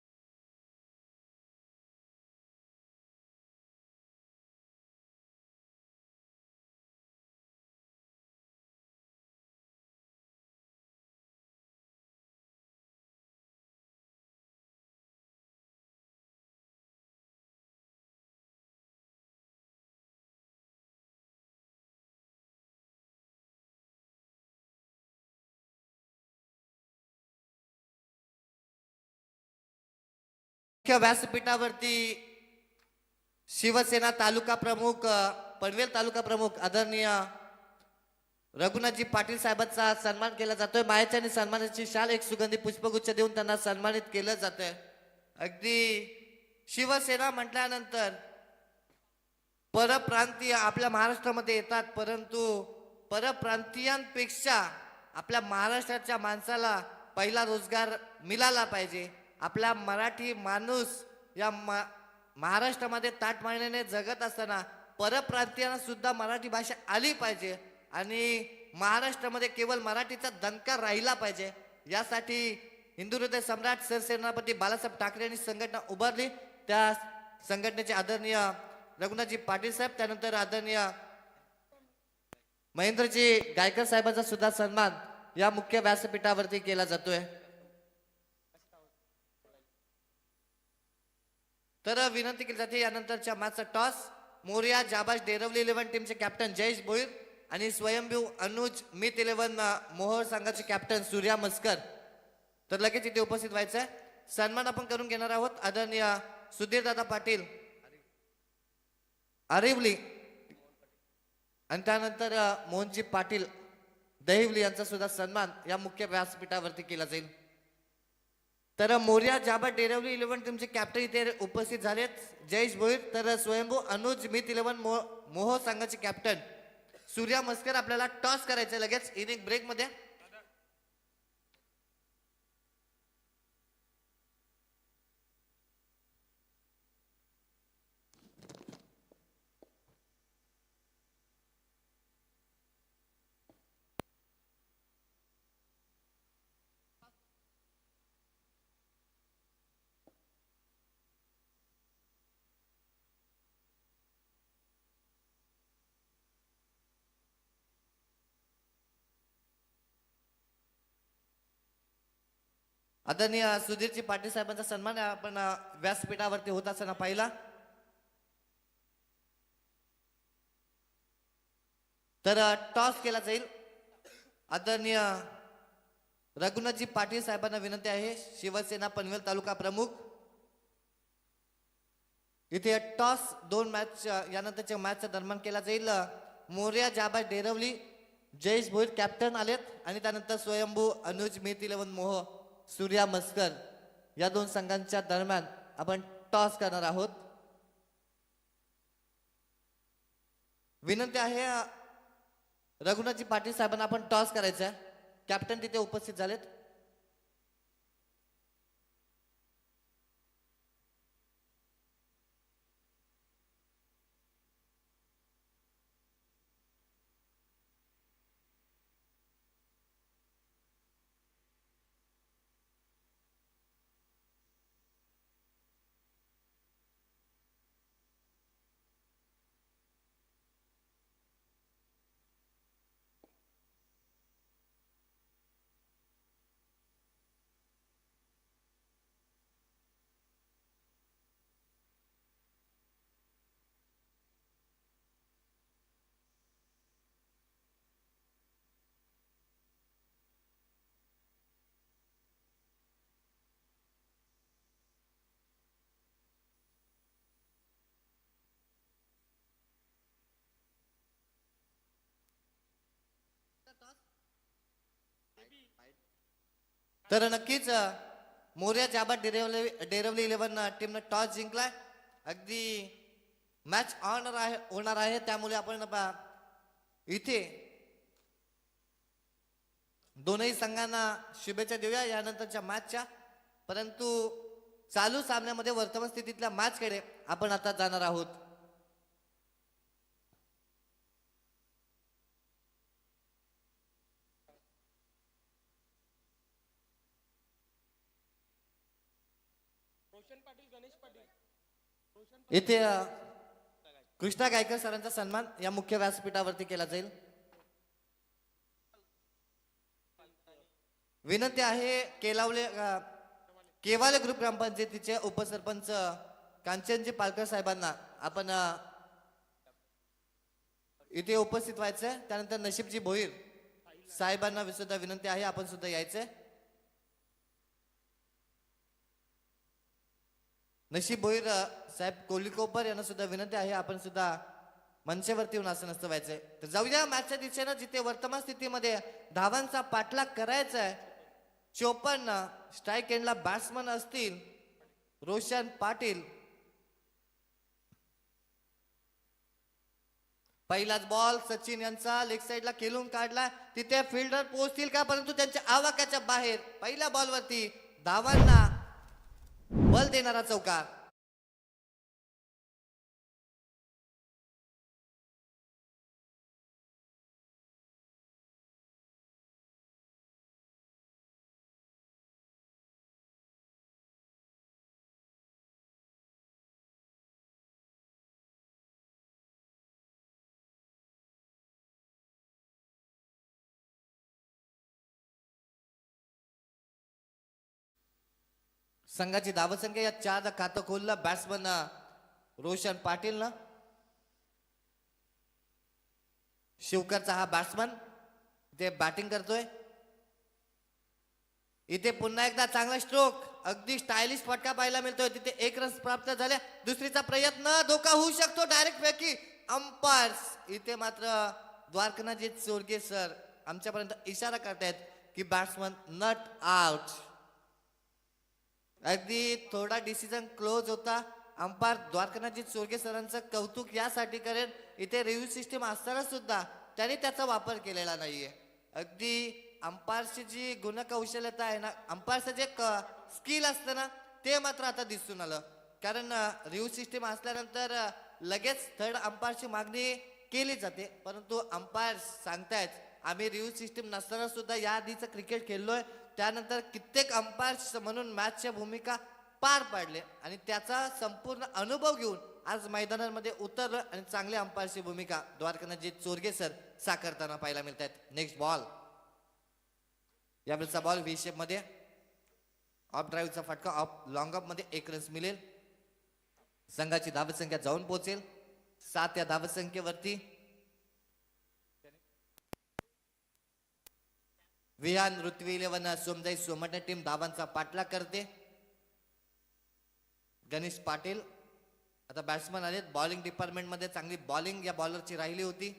मुख्य व्यासपीठावरती शिवसेना तालुका प्रमुख पनवेल तालुका प्रमुख आदरणीय रघुनाथजी पाटील साहेबांचा सन्मान केला जातोय. मायाच्या आणि सन्मानाची शाल एक सुगंधी पुष्पगुच्छ देऊन त्यांना सन्मानित केलं जातंय. अगदी शिवसेना म्हटल्यानंतर परप्रांतीय आपल्या महाराष्ट्रामध्ये येतात. परंतु परप्रांतीयांपेक्षा आपल्या महाराष्ट्राच्या माणसाला पहिला रोजगार मिळाला पाहिजे. आपला मराठी माणूस या महाराष्ट्रामध्ये ताठ मानेने जगत असताना परप्रांतीयांना सुद्धा मराठी भाषा आली पाहिजे आणि महाराष्ट्रामध्ये केवळ मराठीचा दणका राहिला पाहिजे. यासाठी हिंदू हृदय सम्राट सरसेनापती बाळासाहेब ठाकरे यांनी संघटना उभारली. त्या संघटनेचे आदरणीय रघुनाथजी पाटील साहेब, त्यानंतर आदरणीय महेंद्रजी गायकर साहेबांचा सुद्धा सन्मान या मुख्य व्यासपीठावरती केला जातोय. तर विनंती केली जाते यानंतरच्या मॅचचा टॉस मोरिया जाबाज डेरवली 11 टीमचे कॅप्टन जयेश भोईर आणि स्वयंभू अनुज मित 11 मोहोळ संघाचे कॅप्टन सूर्या मस्कर. तर लगेच इथे उपस्थित व्हायचं आहे. सन्मान आपण करून घेणार आहोत आदरणीय सुधीर दादा पाटील आरिवली आणि त्यानंतर मोहनजी पाटील दहिवली यांचा सुद्धा सन्मान या मुख्य व्यासपीठावरती केला जाईल. तर मोरिया जाबा डेरवली 11 टीमचे कॅप्टन इथे उपस्थित झालेत जयेश भोईर. तर स्वयंभू अनुज मित 11 मोहोळ संघाचे कॅप्टन सूर्या मस्कर. आपल्याला टॉस करायचं लगेच इनिंग ब्रेक मध्ये. आदरणीय सुधीरजी पाटील साहेबांचा सन्मान आपण व्यासपीठावरती होत असताना पाहिला. तर टॉस केला जाईल. आदरणीय रघुनाथजी पाटील साहेबांना विनंती आहे, शिवसेना पनवेल तालुका प्रमुख. इथे टॉस 2 मॅच यानंतरच्या मॅचच्या दरम्यान केला जाईल. मोर्या जाबा डेरवली, जयेश भोईर कॅप्टन आलेत आणि त्यानंतर स्वयंभू अनुज मेहती 11 मोह सूर्या मस्कर या 2 संघांच्या दरम्यान आपण टॉस करणार आहोत. विनंती आहे रघुनाथजी पाटील साहेबांना आपण टॉस करायचा आहे. कॅप्टन तिथे उपस्थित झालेत. तर नक्कीच मोर्या जाबा डेरवली 11 टीमनं टॉस जिंकलाय. अगदी मॅच ऑन होणार आहे, त्यामुळे आपण इथे दोनही संघांना शुभेच्छा देऊया यानंतरच्या मॅचच्या. परंतु चालू सामन्यामध्ये वर्तमान स्थितीतल्या मॅचकडे आपण आता जाणार आहोत. इथे कृष्णा गायकर सरांचा सन्मान या मुख्य व्यासपीठावरती केला जाईल. विनंती आहे केवाले ग्रुप ग्रामपंचायतीचे उपसरपंच कांचनजी पालकर साहेबांना आपण इथे उपस्थित व्हायचंय. त्यानंतर नशीबजी भोईर साहेबांना सुद्धा विनंती आहे, आपण सुद्धा यायचंय. नशीब भोईर साहेब कोलिकोपर यांना सुद्धा विनंती आहे, आपण सुद्धा मंचावरती येऊन असं नसतं व्हायचंय. तर जाऊया मॅचच्या दिशेनं, जिथे वर्तमान स्थितीमध्ये धावांचा पाठलाग करायचा आहे. 54 स्ट्राईक एंडला बॅट्समन असतील रोशन पाटील. पहिलाच बॉल सचिन यांचा लेग साइडला खेळून काढला. तिथे फिल्डर पोहोचतील का, परंतु त्यांच्या आवाक्याच्या बाहेर. पहिल्या बॉलवरती धावांना बल देणारा चौकार. संघाची धावसंख्या या 4 खातं खोललं बॅट्समन रोशन पाटील ना. शिवकरचा हा बॅट्समन ते बॅटिंग करतोय. इथे पुन्हा एकदा चांगला स्ट्रोक, अगदी स्टायलिश फटका पाहायला मिळतोय. तिथे 1 रन प्राप्त झाले. दुसरीचा प्रयत्न धोका होऊ शकतो, डायरेक्ट फेकी. अंपायर्स इथे मात्र द्वारकानाथजी चोरगे सर आमच्यापर्यंत इशारा करतायत की बॅट्समन नॉट आउट. अगदी थोडा डिसिजन क्लोज होता. अंपायर द्वारकानाथजी चोरगे सरांचं कौतुक यासाठी करेन, इथे रिव्ह्यू सिस्टीम असताना सुद्धा त्यांनी त्याचा वापर केलेला नाहीये. अगदी अंपायरची जी गुणकौशल्यता आहे ना, अंपायरचं जे स्किल असतं ना, ते मात्र आता दिसून आलं. कारण रिव्ह्यू सिस्टीम असल्यानंतर लगेच थर्ड अंपायरची मागणी केली जाते. परंतु अंपायर सांगतायत आम्ही रिव्ह्यू सिस्टीम नसताना सुद्धा या आधीचं क्रिकेट खेळलोय, त्यानंतर कित्येक अंपायर्स म्हणून मॅचच्या भूमिका पार पाडले आणि त्याचा संपूर्ण अनुभव घेऊन आज मैदानामध्ये उतरलं आणि चांगल्या अंपायरची भूमिका द्वारकानाथजी चोरगे सर साकारताना पाहायला मिळत आहेत. नेक्स्ट बॉल, यावेळेचा बॉल व्ही शेप मध्ये. ऑफ ड्राईव्हचा फटका ऑफ लॉंग ऑफ मध्ये 1 रन्स मिळेल. संघाची धावसंख्या जाऊन पोहोचेल 7 या धावसंख्येवरती. विहान ऋत्वी 11 सोमजाई सोमटणे टीम धावांचा पाठलाग करते. गणेश पाटील आता बॅट्समन आले. बॉलिंग डिपार्टमेंट मध्ये चांगली बॉलिंग या बॉलरची राहिली होती.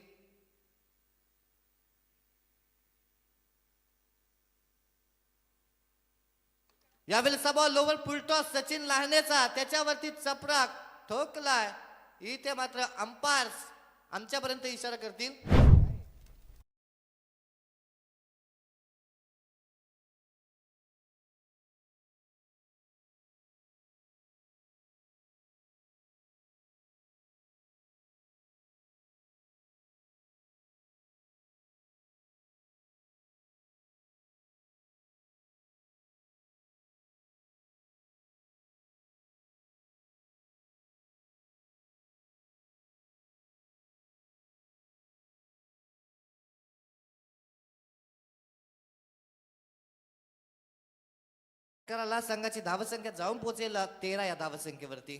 यावेळेचा बॉल लोवर फुलटॉस सचिन लहानेचा त्याच्यावरती चपराक ठोकलाय. इथे मात्र अंपायर्स आमच्यापर्यंत इशारा करतील. कराला संघाची धावसंख्या जाऊन पोहोचेल 13 या धावसंख्येवरती.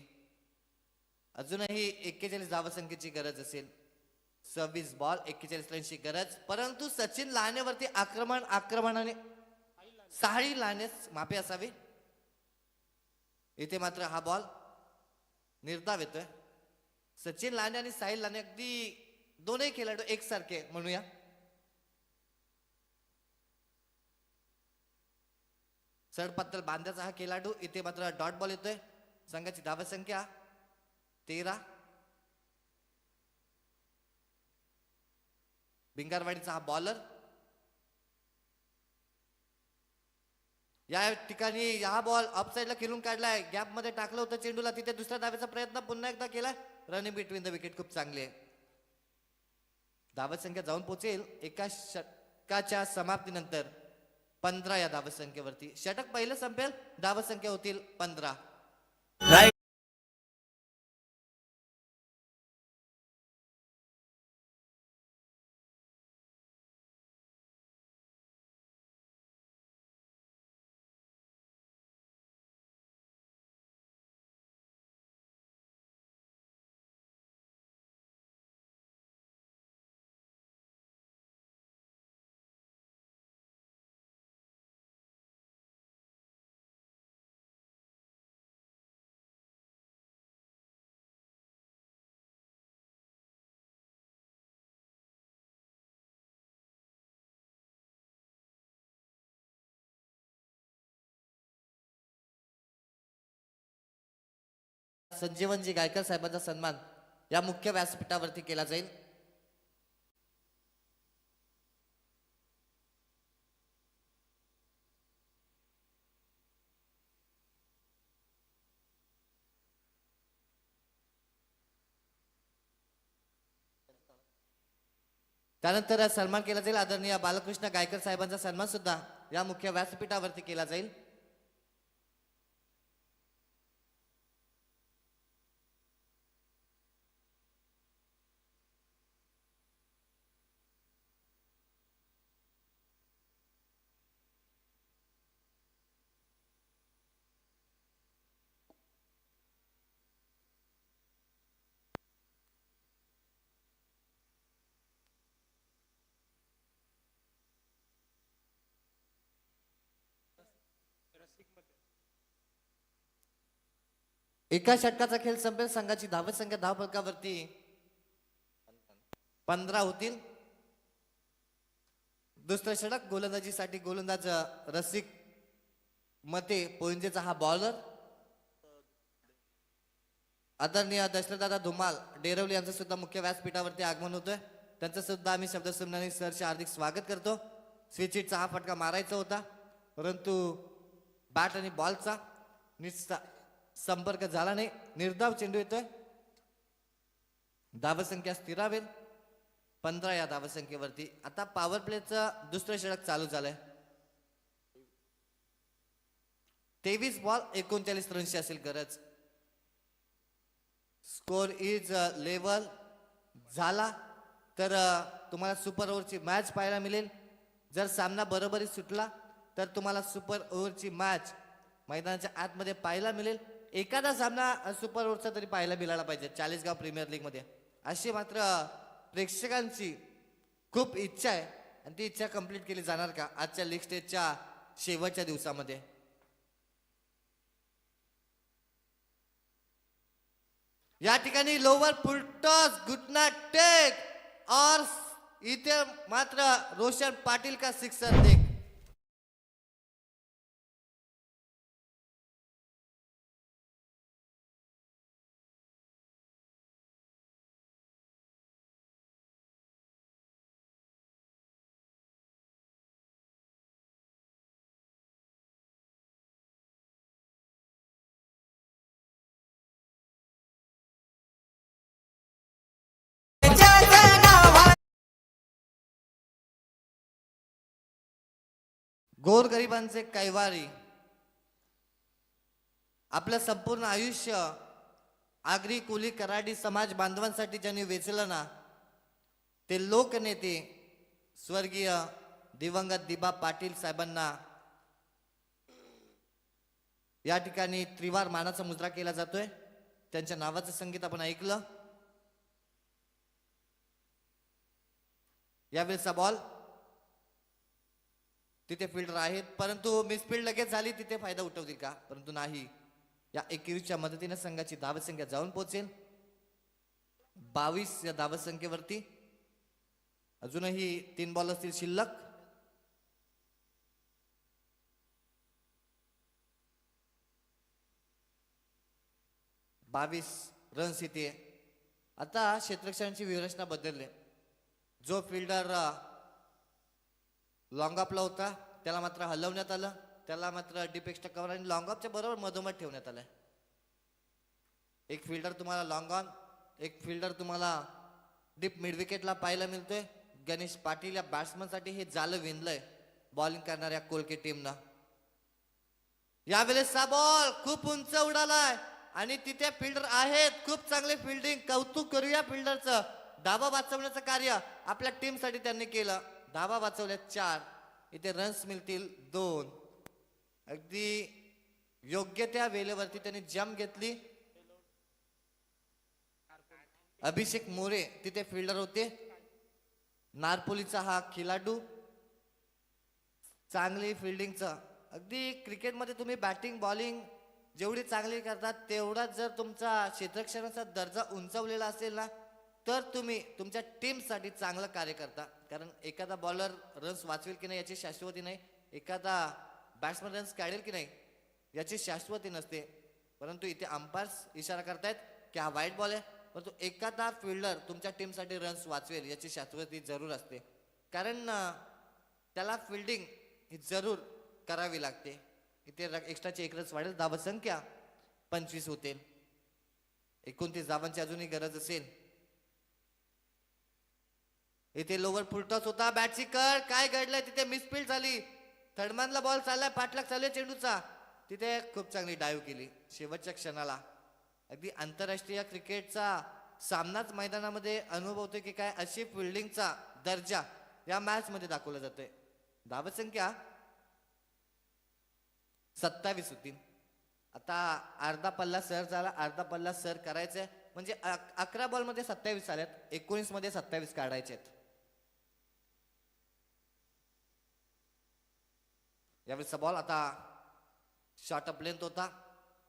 अजूनही 41 धावसंख्येची गरज असेल. 26 बॉल 41 रनची गरज. परंतु सचिन लहानेवरती आक्रमणाने साहळी लहानेच माफी असावी. इथे मात्र हा बॉल निर्धाव येतोय. सचिन लहाने आणि साहिल लहाने अगदी दोनही खेळाडू एकसारखे म्हणूया. चढपत्तल बांध्याचा हा खेळाडू. इथे मात्र डॉट बॉल येतोय. संघाची धावसंख्या 13. भिंगारवाडीचा हा बॉलर. या ठिकाणी हा बॉल ऑफ साइडला खेळून काढलाय. गॅप मध्ये टाकलं होतं चेंडूला. तिथे दुसऱ्या धावेचा प्रयत्न पुन्हा एकदा केलाय. रनिंग बिटवीन द विकेट खूप चांगली आहे. धावसंख्या जाऊन पोहोचेल एका षटकाच्या समाप्तीनंतर 15 या धावसंख्येवरती. षटक पहिलं संपेल धावसंख्या होतील 15. संजीवनजी गायकर साहेबांचा सन्मान या मुख्य व्यासपीठावरती केला जाईल. त्यानंतर सन्मान केला जाईल आदरणीय बालकृष्ण गायकर साहेबांचा सन्मान सुद्धा या मुख्य व्यासपीठावरती केला जाईल. एका षटकाचा खेळ संपेल. संघाची धावसंख्या धावफलकावरती 15 होतील. दुसरं षटक गोलंदाजीसाठी गोलंदाज रसिक मते पोइंजेचा हा बॉलर. आदरणीय दशरथदादा धुमाल डेरवली यांचं सुद्धा मुख्य व्यासपीठावरती आगमन होतोय. त्यांचं सुद्धा आम्ही शब्दसुमनाने सरचे हार्दिक स्वागत करतो. स्विचिटचा हा फटका मारायचा होता परंतु बॅट आणि बॉलचा नीट संपर्क झाला नाही. निर्धाव चेंडू येतोय. धावसंख्या स्थिरावेल 15 या धावसंख्येवरती. आता पॉवर प्लेचं दुसरं षटक चालू झालंय. 23 बॉल 39 रनची असेल गरज. स्कोर इज लेवल झाला तर तुम्हाला सुपर ओव्हरची मॅच पाहायला मिळेल. जर सामना बरोबरी सुटला तर तुम्हाला सुपर ओव्हरची मॅच मैदानाच्या आतमध्ये पाहायला मिळेल. एखादा सामना सुपर ओव्हरचा तरी पाहायला मिळाला पाहिजे चाळीसगाव प्रीमियर लीग मध्ये, अशी मात्र प्रेक्षकांची खूप इच्छा आहे. आणि ती इच्छा कंप्लीट केली जाणार का आजच्या लीग स्टेजच्या शेवटच्या दिवसामध्ये? या ठिकाणी लोवर फुलटॉस घुटना टेक और इथे मात्र रोशन पाटील का सिक्सर देख. गोरगरिबांचे कैवारी आपलं संपूर्ण आयुष्य आगरी कुली कराडी समाज बांधवांसाठी ज्यांनी वेचलं ना, ते लोकनेते स्वर्गीय दिवंगत दिबा पाटील साहेबांना या ठिकाणी त्रिवार मानाचा मुजरा केला जातोय. त्यांच्या नावाचं संगीत आपण ऐकलं. यावेळेचा बॉल तिथे फिल्डर आहेत, परंतु मिसफील्ड लगेच झाली. तिथे फायदा उठवतील का? परंतु नाही. या 21च्या मदतीने संघाची धावसंख्या जाऊन पोहोचेल 22 या धावसंख्येवरती. अजूनही 3 बॉल असतील शिल्लक. बावीस रन्स इथे. आता क्षेत्ररक्षणाची व्यूहरचना बदलली. जो फिल्डर लॉंग अपला होता त्याला मात्र हलवण्यात आलं, त्याला मात्र डीप एक्स्ट्रा कव्हर आणि लॉंग अपच्या बरोबर मधोमध ठेवण्यात आलंय. एक फिल्डर तुम्हाला लॉंग ऑन, एक फिल्डर तुम्हाला डीप मिड विकेटला पाहायला मिळतोय. गणेश पाटील या बॅट्समन साठी हे जालं विणलंय बॉलिंग करणाऱ्या कोलके टीमनं. यावेळेसचा बॉल खूप उंच उडालाय आणि तिथे फिल्डर आहेत. खूप चांगले फिल्डिंग, कौतुक करूया फिल्डरचं. धावा वाचवण्याचं कार्य आपल्या टीम साठी त्यांनी केलं. धावा वाचवल्या 4, इथे रन्स मिळतील 2. अगदी योग्य त्या वेळेवरती त्यांनी जंप घेतली. अभिषेक मोरे तिथे फिल्डर होते. नारपोलीचा हा खेळाडू चांगली फिल्डिंगचं. अगदी क्रिकेटमध्ये तुम्ही बॅटिंग बॉलिंग जेवढी चांगली करतात तेवढाच जर तुमचा क्षेत्ररक्षणाचा दर्जा उंचावलेला असेल ना, तर तुम्ही तुमच्या टीमसाठी चांगलं कार्य करता. कारण एखादा बॉलर रन्स वाचवेल की नाही याची शाश्वती नाही, एखादा बॅट्समन रन्स काढेल की नाही याची शाश्वती नसते. परंतु इथे अंपायर्स इशारा करतायत की हा वाईट बॉल आहे, परंतु एखादा फिल्डर तुमच्या टीमसाठी रन्स वाचवेल याची शाश्वती जरूर असते. कारण त्याला फिल्डिंग ही जरूर करावी लागते. इथे एक्स्ट्राचे 1 रन्स वाढेल, धावसंख्या 25 होते. 29 धावांची अजूनही गरज असेल. इथे लोवर फुलटॉस होता. बॅटची कर काय घडलंय तिथे मिसफील्ड झाली. थर्डमॅनला बॉल चाललाय, पाठलाग चालू आहे चेंडूचा. तिथे खूप चांगली डाईव्ह केली शेवटच्या क्षणाला. अगदी आंतरराष्ट्रीय क्रिकेटचा सामनाच मैदानामध्ये अनुभवतोय की काय अशी फिल्डिंगचा दर्जा या मॅच मध्ये दाखवला जातोय. धावसंख्या 27 होती. आता अर्धा पल्ला सर झाला, अर्धा पल्ला सर करायचंय म्हणजे 11 बॉल मध्ये 27 आल्यात, 19 मध्ये 27 काढायचे आहेत. यावेळेचा बॉल आता शॉर्ट अप लेंथ होता,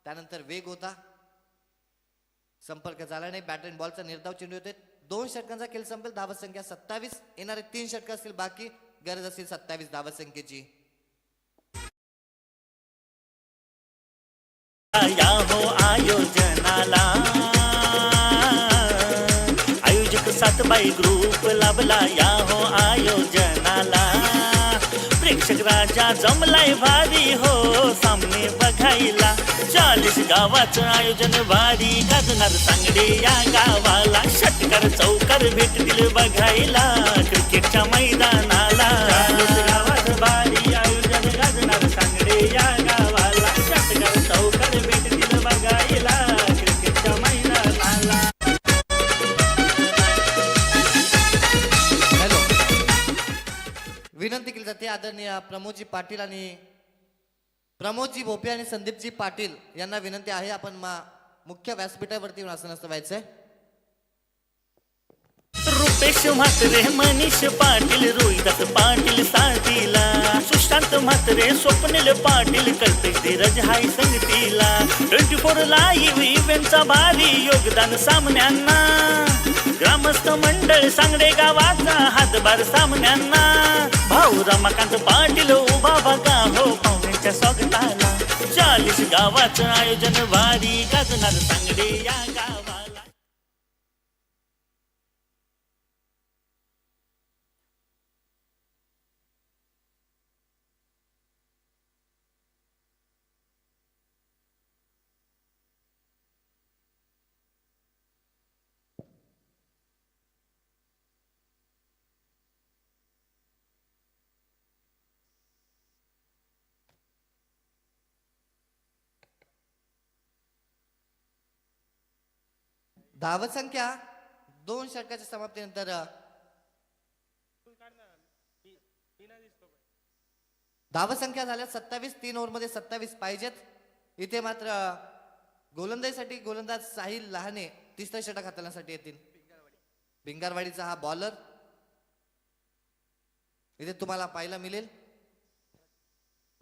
त्यानंतर वेग होता, संपर्क झाला नाही. बॅट अँड बॉलचा निर्धाव चेंडू होते. 2 षटकांचा खेळ संपेल, धावसंख्या 27. येणारे 3 षटक असतील बाकी, गरज असेल 27 धावसंख्येची. या हो आयोजनाला आयोजक 7 बाई ग्रुप लाभला. या हो आयोजनाला प्रेक्षक राजा जमलाय भारी हो सामने बघायला. 40 गावाचं आयोजन भारी, गाजणार सांगडे या गावाला. षटकार चौकार भेटतील बघायला क्रिकेटच्या मैदानाला. 40 गावाचं भारी आयोजन, गाजणार सांगडे या गावाला. षटकार चौकार भेटतील बघायला क्रिकेटच्या मैदानाला. विनंती केली जाते आदरणीय प्रमोदजी पाटील आणि प्रमोदजी भोपे आणि संदीपजी पाटील यांना विनंती आहे आपण मुख्य व्यासपीठावरती येऊन आसनस्थ व्हायचंय. रुपेश म्हात्रे, मनीष पाटील, रोहिदास पाटील साथीला, सुशांत म्हात्रे, स्वप्नील पाटील, कल्पेश धीरज हाय संगतीला. 24 लाईव्ह इव्हेंटचा भारी योगदान सामन्यांना, ग्रामस्थ मंडळ सांगडे गावाचा हातभार सामन्यांना. भाऊ रमाकांत पाटील उभा बघा हो पाहुण्यांच्या स्वागताला. 40 गावाचं आयोजन भारी गाजणार सांगडे या गावाला. धावत संख्या 2 षटकाच्या समाप्तीनंतर धावत संख्या झाल्या 27. 3 ओव्हरमध्ये 27 पाहिजेत. इथे मात्र गोलंदाजीसाठी गोलंदाज साहिल लहाने तिसरं षटक हाताळण्यासाठी येतील. भिंगारवाडीचा हा बॉलर इथे तुम्हाला पाहायला मिळेल.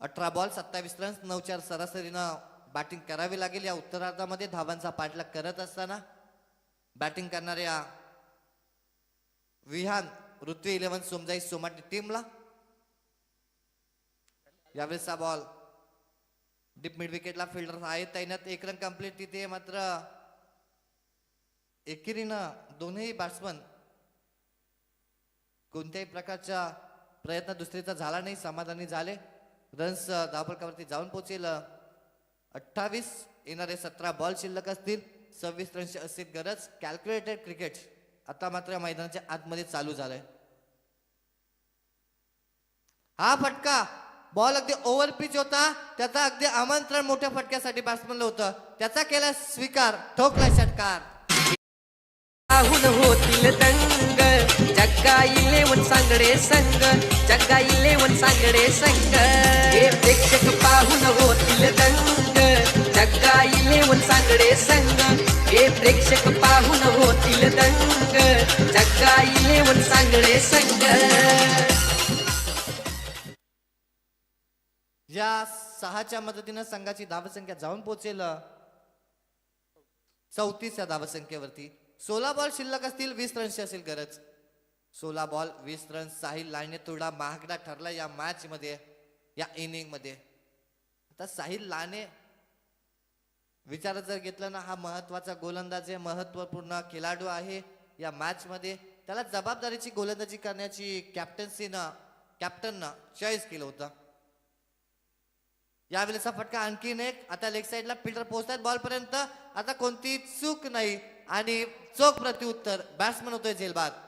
18 बॉल 27 रन्स, 9-4 सरासरीनं बॅटिंग करावी लागेल. या उत्तरार्धामध्ये धावांचा पाठलाग करत असताना बॅटिंग करणाऱ्या विहान ऋत्वी 11 सोमजाई सोमाटी टीमला यावेळेस बॉल डीप मिड विकेटला फिल्डर आहे तैनात. 1 रन कंप्लीट. तिथे मात्र एकेरीनं दोन्ही बॅट्समन कोणत्याही प्रकारच्या प्रयत्न दुसरीचा झाला नाही, समाधानी झाले. रन्स धावफलकावरती जाऊन पोहोचेल 28. येणारे 17 बॉल शिल्लक असतील. 26 रनची असेल गरज. कॅल्क्युलेटेड क्रिकेट आता मात्र मैदानाच्या आतमध्ये चालू झालंय. हा फटका बॉल अगदी ओव्हर पिच होता, त्याचा अगदी आमंत्रण मोठ्या फटक्यासाठी बॅट्समनला होतं, त्याचा केला स्वीकार, ठोकला षटकार. पाहून होतील दंग, जग्गा 11 सांगडे संग, जग्गा 11 सांगडे संग. हे प्रेक्षक पाहून होतील दंग, जग्गा 11 सांगडे संग. हे प्रेक्षक पाहून होतील दंग, जग्गा 11 सांगडे संग. या 6च्या मदतीनं संघाची धावसंख्या जाऊन पोहोचेल 34 या धावसंख्येवरती. 16 बॉल शिल्लक असतील. 20 रनची असेल गरज. 16 बॉल 20 रन. साहिल लाने थोडा महागडा ठरला या मॅच मध्ये, या इनिंग मध्ये. आता साहिल लाने विचारात जर घेतलं ना, हा महत्वाचा गोलंदाज आहे, महत्वपूर्ण खेळाडू आहे या मॅच मध्ये. त्याला जबाबदारीची गोलंदाजी करण्याची कॅप्टननं चॉईस केलं होतं. यावेळेचा फटका आणखीन एक. आता लेग साईडला फिल्डर पोहोचतात बॉल पर्यंत. आता कोणती चूक नाही आणि चोख प्रत्युत्तर. बॅट्समन होतोय झेलबाद.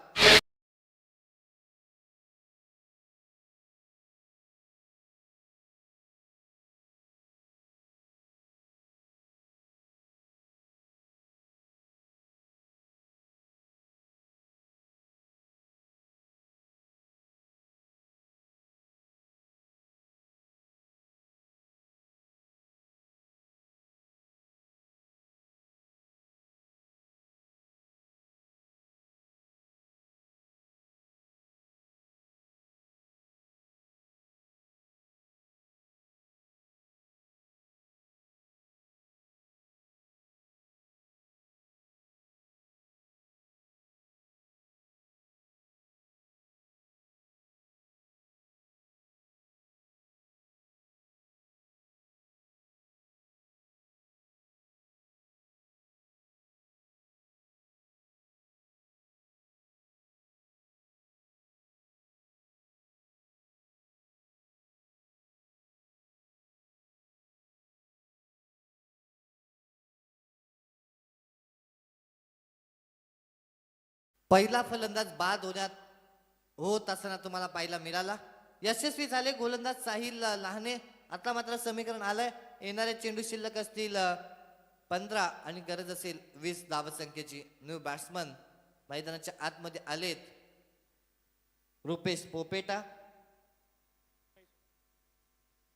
पहिला फलंदाज बाद होत असताना तुम्हाला पाहायला मिळाला. यशस्वी झाले गोलंदाज साहिल लहाने. आता मात्र समीकरण आलंय. येणारे चेंडू शिल्लक असतील 15 आणि गरज असेल 20 धावसंख्येची. न्यू बॅट्समन मैदानाच्या आतमध्ये आलेत. रुपेश पोपेटा,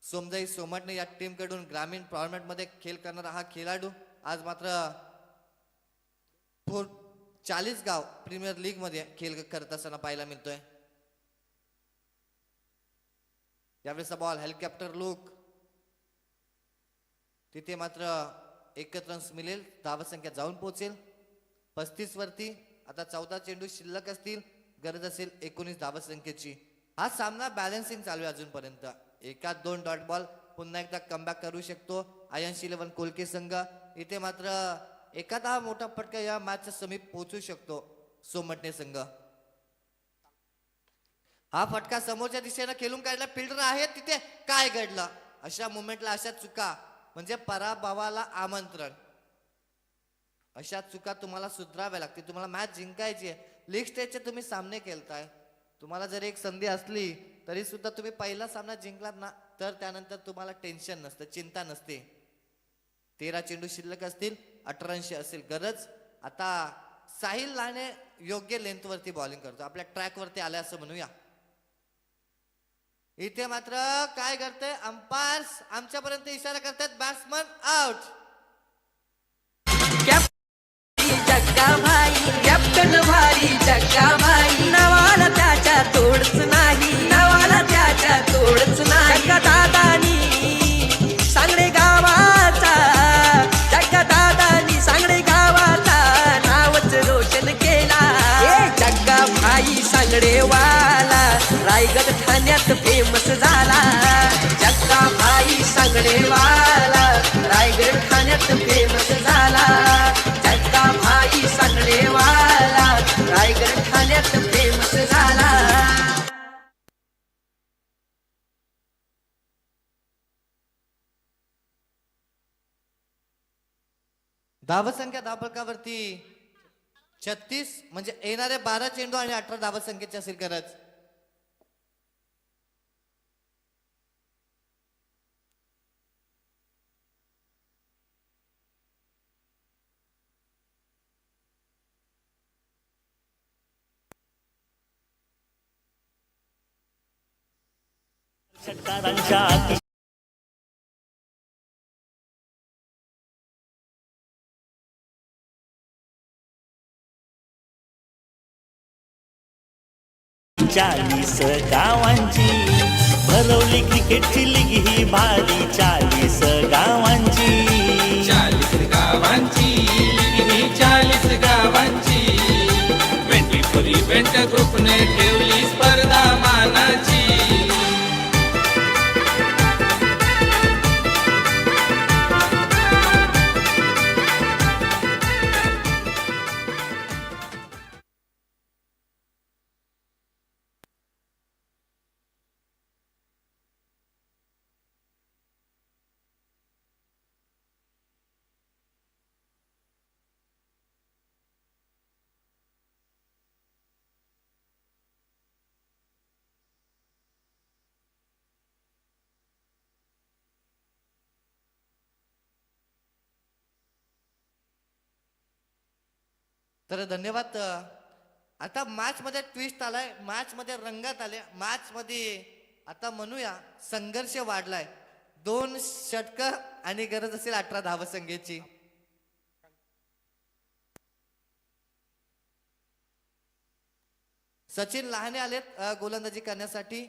सोमजाई सोमटणे या टीम कडून ग्रामीण फॉर्मॅट मध्ये खेळ करणारा हा खेळाडू आज मात्र 40 गाव प्रीमियर लीग मध्ये खेळ करत असताना पाहायला मिळतोय. यावेळेसचा बॉल हेलिकॉप्टर लुक, तिथे मात्र एकच रन्स मिळेल, धावसंख्या जाऊन पोहोचेल 35 वरती. आता 14 चेंडू शिल्लक असतील, गरज असेल 19 धावसंख्येची. हा सामना बॅलन्सिंग चालू आहे अजूनपर्यंत. एकात 2 डॉट बॉल पुन्हा एकदा कमबॅक करू शकतो आयन्स 11 कोलके संघ. इथे मात्र एखादा मोठा फटका या मॅचच्या समीप पोहोचू शकतो सोमटणे संघ. हा फटका समोरच्या दिशेनं खेळून काढला, फिल्डर आहे तिथे, काय घडलं अशा मुवमेंटला? अशा चुका म्हणजे पराभवाला आमंत्रण. अशा चुका तुम्हाला सुधाराव्या लागतील. तुम्हाला मॅच जिंकायची आहे. लीग स्टेजचे तुम्ही सामने खेळताय, तुम्हाला जर एक संधी असली तरी सुद्धा तुम्ही पहिला सामना जिंकलात ना, तर त्यानंतर तुम्हाला टेन्शन नसतं, चिंता नसते. 13 चेंडू शिल्लक असतील, 18 रन्स असेल गरज. आता साहिल लाने योग्य लेंथवरती बॉलिंग करतो, आपल्या ट्रॅकवरती आलाय असं म्हणूया. इथे मात्र काय करते अंपायर्स, आमच्यापर्यंत इशारा करतात बॅट्समन आउट. जग्गा भाई कॅप्टन भारी जग्गा भाई, नावाला त्याच्या तोडच नाही, नावाला त्याच्या तोडच नाही. जग्गा दादानी सांगडे गावाचा, जग्गा दादानी सांगडे गावाचा नावच रोशन केला. जग्गा भाई सांगडेवाला रायगड ठाण्यात फेमस झाला. जग्गा भाई सांगडेवाला रायगड ठाण्यात फेमस झाला. जग्गा भाई सांगडेवाला रायगड ठाण्यात फेमस झाला. धावसंख्या धावफलकावरती 36 म्हणजे येणारे 12 चेंडू आणि 18 धावसंख्येची असेल गरज. षटकारांच्या अति चाळीस गावांची भरवली क्रिकेटची लीग ही भारी. 40 गावांची 40 गावांची लीग ही 40 गावांची. 24 इव्हेंट ग्रुपने ठेवली स्पर्धा मानाची. तर धन्यवाद. आता मॅच मध्ये ट्विस्ट आलाय, मॅच मध्ये रंगात आले, मॅच मध्ये आता म्हणूया संघर्ष वाढलाय. 2 षटक आणि गरज असेल 18 धावसंख्येची. सचिन लहाने आलेत गोलंदाजी करण्यासाठी.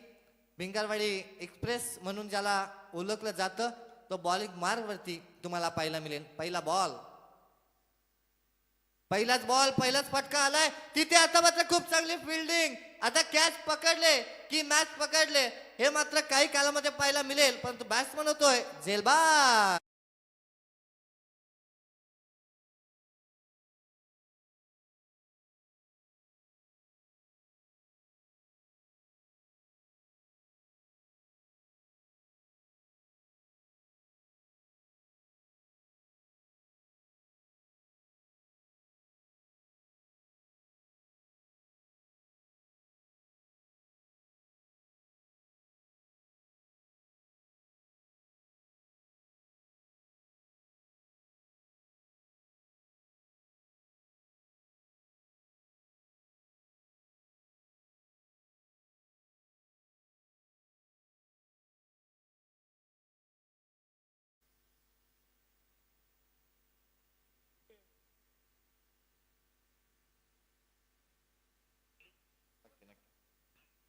भिंगारवाडी एक्सप्रेस म्हणून ज्याला ओळखलं जातं, तो बॉलिंग मार्गवरती तुम्हाला पाहायला मिळेल. पहिला बॉल, पहिलाच बॉल, पहिलाच फटका आलाय तिथे. आता मात्र खूप चांगली फिल्डिंग. आता कॅच पकडले की मॅच पकडले हे मात्र काही कालामध्ये पाहायला मिळेल, परंतु बॅट्समन होतोय झेलबाद.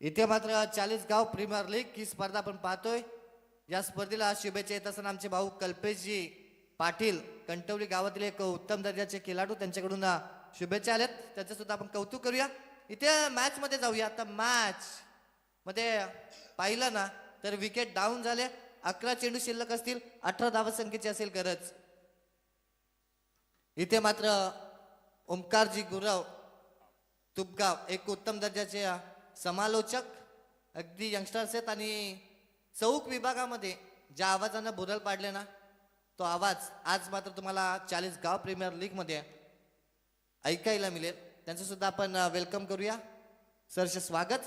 इथे मात्र 40 गाव प्रीमियर लीग ही स्पर्धा आपण पाहतोय. या स्पर्धेला शुभेच्छा येत असताना आमचे भाऊ कल्पेशजी पाटील कंटवली गावातील एक उत्तम दर्जाचे खेळाडू त्यांच्याकडून शुभेच्छा आल्यात, त्याचं सुद्धा आपण कौतुक करूया. इथे मॅच मध्ये जाऊया. आता मॅच मध्ये पाहिलं ना तर विकेट डाऊन झाले. 11 चेंडू शिल्लक असतील, 18 धावसंख्येची असेल गरज. इथे मात्र ओमकारजी गुरव तुपगाव एक उत्तम दर्जाचे समालोचक अगदी यंगस्टर्स आहेत आणि चौक विभागामध्ये ज्या आवाजानं भुरळ पाडले ना तो आवाज आज मात्र तुम्हाला 40 गाव प्रीमियर लीग मध्ये ऐकायला मिळेल. त्यांचं सुद्धा आपण वेलकम करूया, सरचे स्वागत.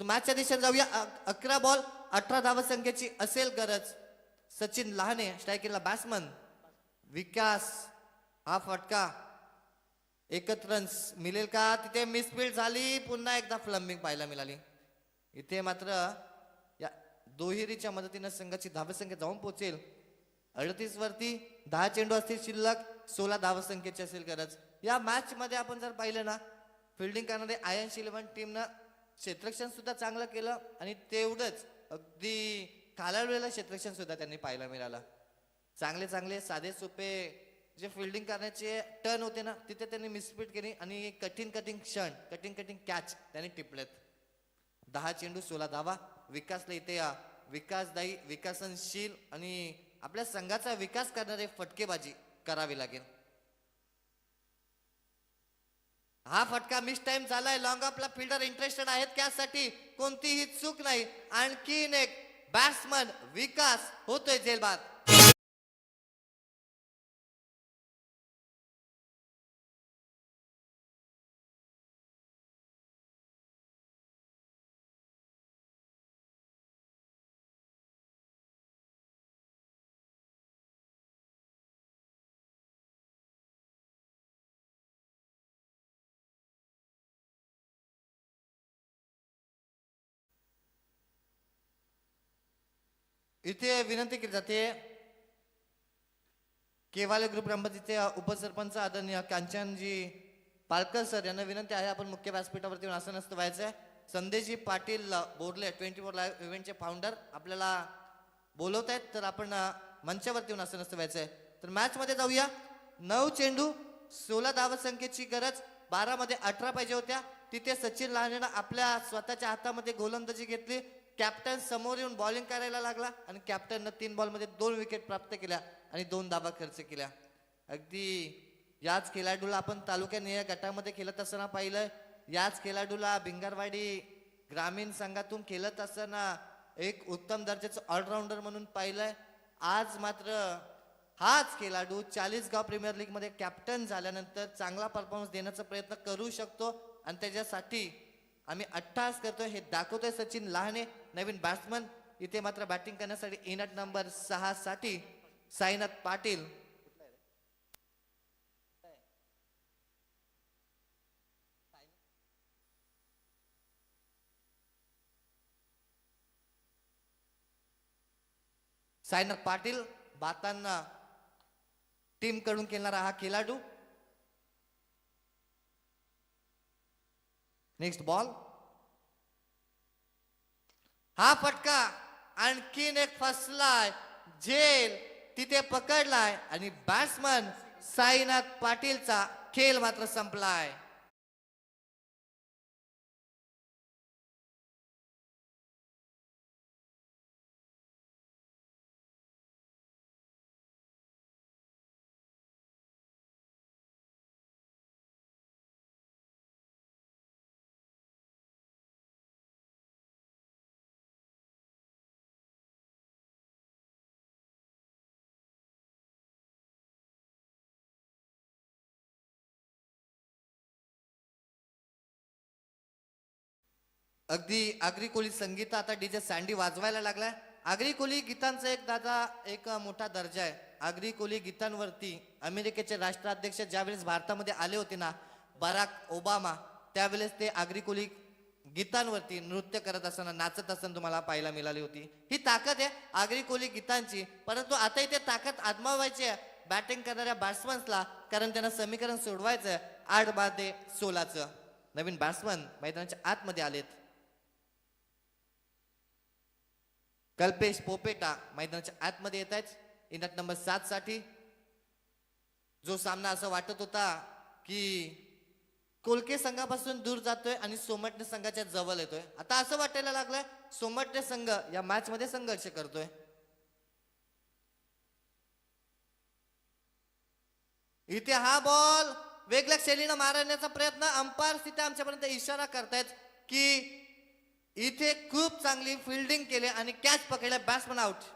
मॅचच्या दिशेने जाऊया. 11 बॉल 18 धावसंख्येची असेल गरज. सचिन लहाने स्ट्रायकिंगला बॅट्समन. विकास हा फटका एकच रन्स मिळेल का? तिथे मिसफील्ड झाली, पुन्हा एकदा फ्लम्बिंग पाहायला मिळाली. इथे मात्र या दुहेरीच्या मदतीने संघाची धावसंख्या जाऊन पोहोचेल 38 वरती. 10 चेंडू असतील शिल्लक, 16 धावसंख्येची असेल गरज. या मॅच मध्ये आपण जर पाहिलं ना फिल्डिंग करणारे आयन्स 11 टीमनं क्षेत्ररक्षण सुद्धा चांगलं केलं आणि तेवढंच अगदी खालावलेलं क्षेत्ररक्षण सुद्धा त्यांनी पाहायला मिळालं. चांगले चांगले साधे सोपे जे फिल्डिंग करण्याचे टर्न होते ना तिथे त्यांनी मिसफीट केली आणि कठीण कठीण कॅच त्यांनी टिपलेत. 10 चेंडू 16 धावा. विकासला इथे विकासदायी विकसनशील आणि आपल्या संघाचा विकास करणारे फटकेबाजी करावी लागेल. हा फटका मिस टाइम झालाय. लॉंग ऑफला फिल्डर इंटरेस्टेड आहेत त्यासाठी कोणतीही चूक नाही. आणखीन एक बॅट्समन विकास होतोय जेलबाद. इथे विनंती केली जाते केवाले ग्रुप ब्रह्मजीचे उपसरपंच आदरणीय कांचनजी पालकर सर यांना विनंती आहे आपण मुख्य व्यासपीठावरती आसनस्थ व्हायचंय. संदेशजी पाटील बोरले 24 लाईव्ह इव्हेंटचे फाउंडर आपल्याला बोलवत आहेत तर आपण मंचावरती येऊन आसनस्थ व्हायचंय. तर मॅच मध्ये जाऊया. 9 चेंडू 16 धावसंख्येची गरज. 12 मध्ये 18 पाहिजे होत्या. तिथे सचिन लहानेनं आपल्या स्वतःच्या हातामध्ये गोलंदाजी घेतली. कॅप्टन समोर येऊन बॉलिंग करायला लागला आणि कॅप्टननं 3 बॉलमध्ये 2 विकेट प्राप्त केल्या आणि 2 धावा खर्च केल्या. अगदी याच खेळाडूला आपण तालुक्याने गटामध्ये खेळत असताना पाहिलं. याच खेळाडूला भिंगारवाडी ग्रामीण संघातून खेळत असताना एक उत्तम दर्जाचं ऑलराऊंडर म्हणून पाहिलंय. आज मात्र हाच खेळाडू 40 गाव प्रीमियर लीग मध्ये कॅप्टन झाल्यानंतर चांगला परफॉर्मन्स देण्याचा प्रयत्न करू शकतो आणि त्याच्यासाठी आम्ही अट्टहास करतोय हे दाखवतोय. सचिन लहाने नवीन बॅट्समन. इथे मात्र बॅटिंग करण्यासाठी इनट नंबर 6 साठी साईनाथ पाटील. साईनाथ पाटील बातांना टीम कडून खेळणारा हा खेळाडू. Next ball. हा फटका आणखीन एक फसलाय. झेल तिथे पकडलाय आणि बॅट्समन साईनाथ पाटीलचा खेळ मात्र संपलाय. अगदी आगरी कोली संगीत आता डीजे सँडी वाजवायला लागलाय. आगरी कोली गीतांचा एक दादा एक मोठा दर्जा आहे. आगरी कोली गीतांवरती अमेरिकेचे राष्ट्राध्यक्ष ज्यावेळेस भारतामध्ये आले होते ना बराक ओबामा त्यावेळेस ते आगरी कोली गीतांवरती नृत्य करत असताना नाचत असताना तुम्हाला पाहायला मिळाली होती. ही ताकद आहे आगरी कोली गीतांची. परंतु आता इथे ताकद आजमावायची आहे बॅटिंग करणाऱ्या बॅट्समन्सला कारण त्यांना समीकरण सोडवायचं 8 बाद 16चं. नवीन बॅट्समन मैदानाच्या आतमध्ये आलेत. कल्पेश पोपेटा मैदानाच्या आतमध्ये येत आहेत इनट नंबर 7 साठी. जो सामना असं वाटत होता की कोलके संघापासून दूर जातोय आणि सोमटणे संघाच्या जवळ येतोय, आता असं वाटायला लागलंय सोमटणे संघ या मॅच मध्ये संघर्ष करतोय. इथे हा बॉल वेगळ्या शैलीनं मारण्याचा प्रयत्न, अंपायर तिथे आमच्यापर्यंत इशारा करतायत की इथे खूप चांगली फिल्डिंग केली आणि कॅच पकडला, बॅट्समन आउट.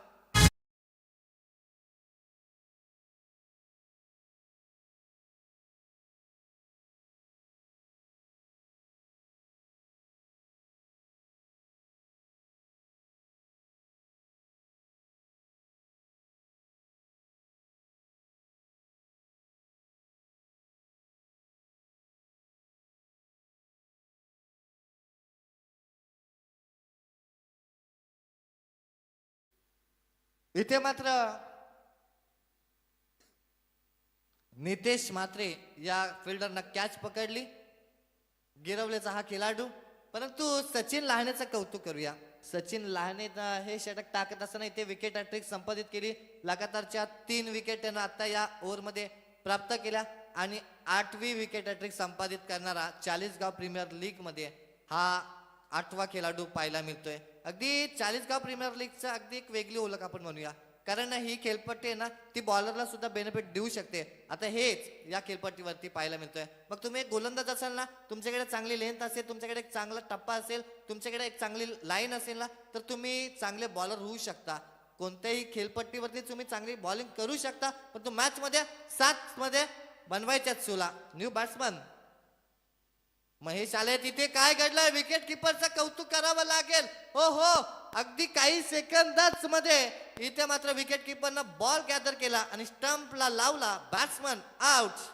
इथे मात्र नितेश म्हात्रे या फिल्डरनं कॅच पकडली, गिरवल्याचा हा खेळाडू. परंतु सचिन लहानेचं कौतुक करूया. सचिन लहाने हे षटक टाकत असताना इथे विकेट हॅट्रिक संपादित केली. लगातारच्या 3 विकेट त्यानं आता या ओव्हरमध्ये प्राप्त केल्या आणि 8वी विकेट हॅट्रिक संपादित करणारा चाळीसगाव प्रीमियर लीग मध्ये हा 8वा खेळाडू पाहायला मिळतोय. अगदी चाळीसगाव प्रीमियर लीगचा अगदी एक वेगळी ओळख आपण म्हणूया, कारण ही खेळपट्टी आहे ना ती बॉलरला सुद्धा बेनिफिट देऊ शकते. आता हेच या खेळपट्टीवरती पाहायला मिळतोय. मग तुम्ही एक गोलंदाज असाल ना, तुमच्याकडे चांगली लेंथ असेल, तुमच्याकडे एक चांगला टप्पा असेल, तुमच्याकडे एक चांगली लाईन असेल ना, तर तुम्ही चांगले बॉलर होऊ शकता. कोणत्याही खेळपट्टीवरती तुम्ही चांगली बॉलिंग करू शकता, पण तो मॅच मध्ये 7 मध्ये बनवायच्याच चुला. न्यू बॅट्समन महेश आले. तिथे काय घडलंय, विकेट किपरचं कौतुक करावं लागेल. हो हो, अगदी काही सेकंदाच मध्ये इथे मात्र विकेट किपरनं बॉल गॅदर केला आणि स्टंपला लावला, बॅट्समन आउट.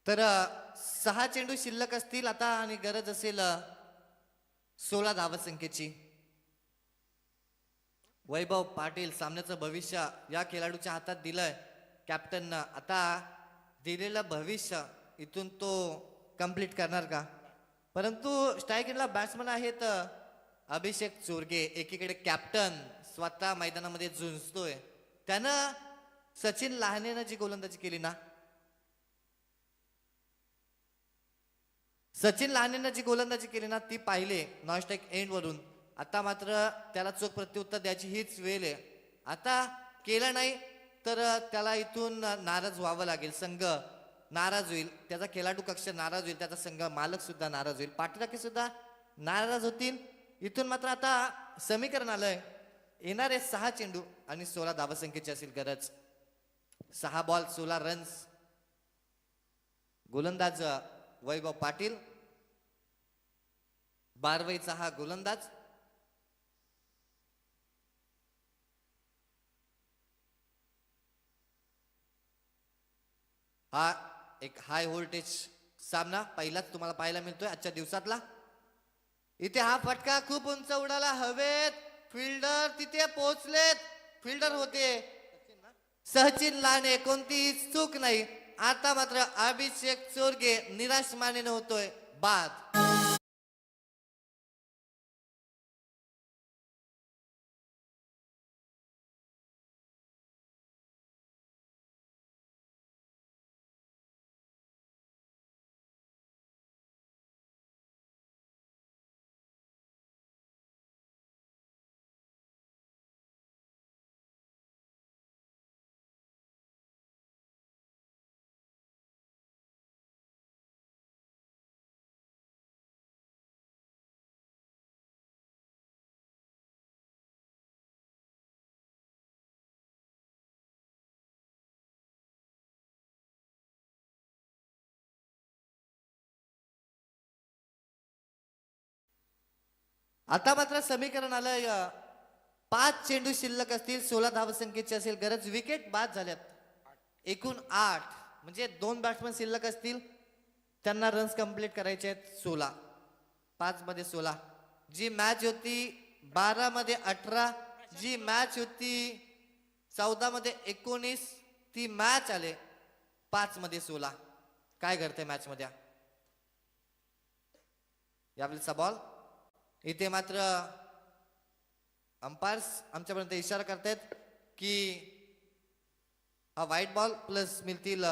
तर 6 चेंडू शिल्लक असतील आता आणि गरज असेल 16 धावसंख्येची. वैभव पाटील सामन्याचं भविष्य या खेळाडूच्या हातात दिलंय कॅप्टननं. आता दिलेलं भविष्य इथून तो कंप्लीट करणार का? परंतु स्ट्रायकिंगला बॅट्समन आहेत अभिषेक चोरगे. एकीकडे कॅप्टन स्वतः मैदानामध्ये झुंजतोय. त्यानं सचिन लहानेनं जी गोलंदाजी केली ना, सचिन लहानेनं जी गोलंदाजी केली ना ती पाहिले नॉन स्ट्राईक एंड वरून. आता मात्र त्याला चोख प्रत्युत्तर द्यायची हीच वेळ आहे. आता केलं नाही तर त्याला इथून नाराज व्हावं लागेल. संघ नाराज होईल, त्याचा खेळाडू कक्ष नाराज होईल, त्याचा संघ मालक सुद्धा नाराज होईल, पाठीराखे सुद्धा नाराज होतील. इथून मात्र आता समीकरण आलंय, येणारे 6 चेंडू आणि 16 धावसंख्येची असेल गरज. 6 बॉल 16 रन्स. गोलंदाज वैभव पाटील, बारवईचा हा गोलंदाज. हा एक हाय व्होल्टेज सामना पहिलाच तुम्हाला पाहायला मिळतोय आजच्या दिवसातला. इथे हा फटका खूप उंच उडाला हवेत, फिल्डर तिथे पोहोचलेत, फिल्डर होते सचिन लाने, कोणतीही चूक नाही. आता मात्र अभिषेक चोरगे निराश मानेने होतोय बाद. आता मात्र समीकरण आलंय 5 चेंडू शिल्लक असतील, 16 धावसंख्येची असेल गरज, विकेट बाद झाल्यात एकूण 8, म्हणजे 2 बॅट्समन शिल्लक असतील, त्यांना रन्स कंप्लीट करायचे आहेत 16, 5 मध्ये 16. जी मॅच होती 12 मध्ये 18, जी मॅच होती 14 मध्ये 19, ती मॅच आले 5 मध्ये 16. काय घडते मॅच मध्ये यावेळेचा बॉल? इथे मात्र अंपायर्स आमच्यापर्यंत इशारा करतायत की हा व्हाईट बॉल प्लस मिळतील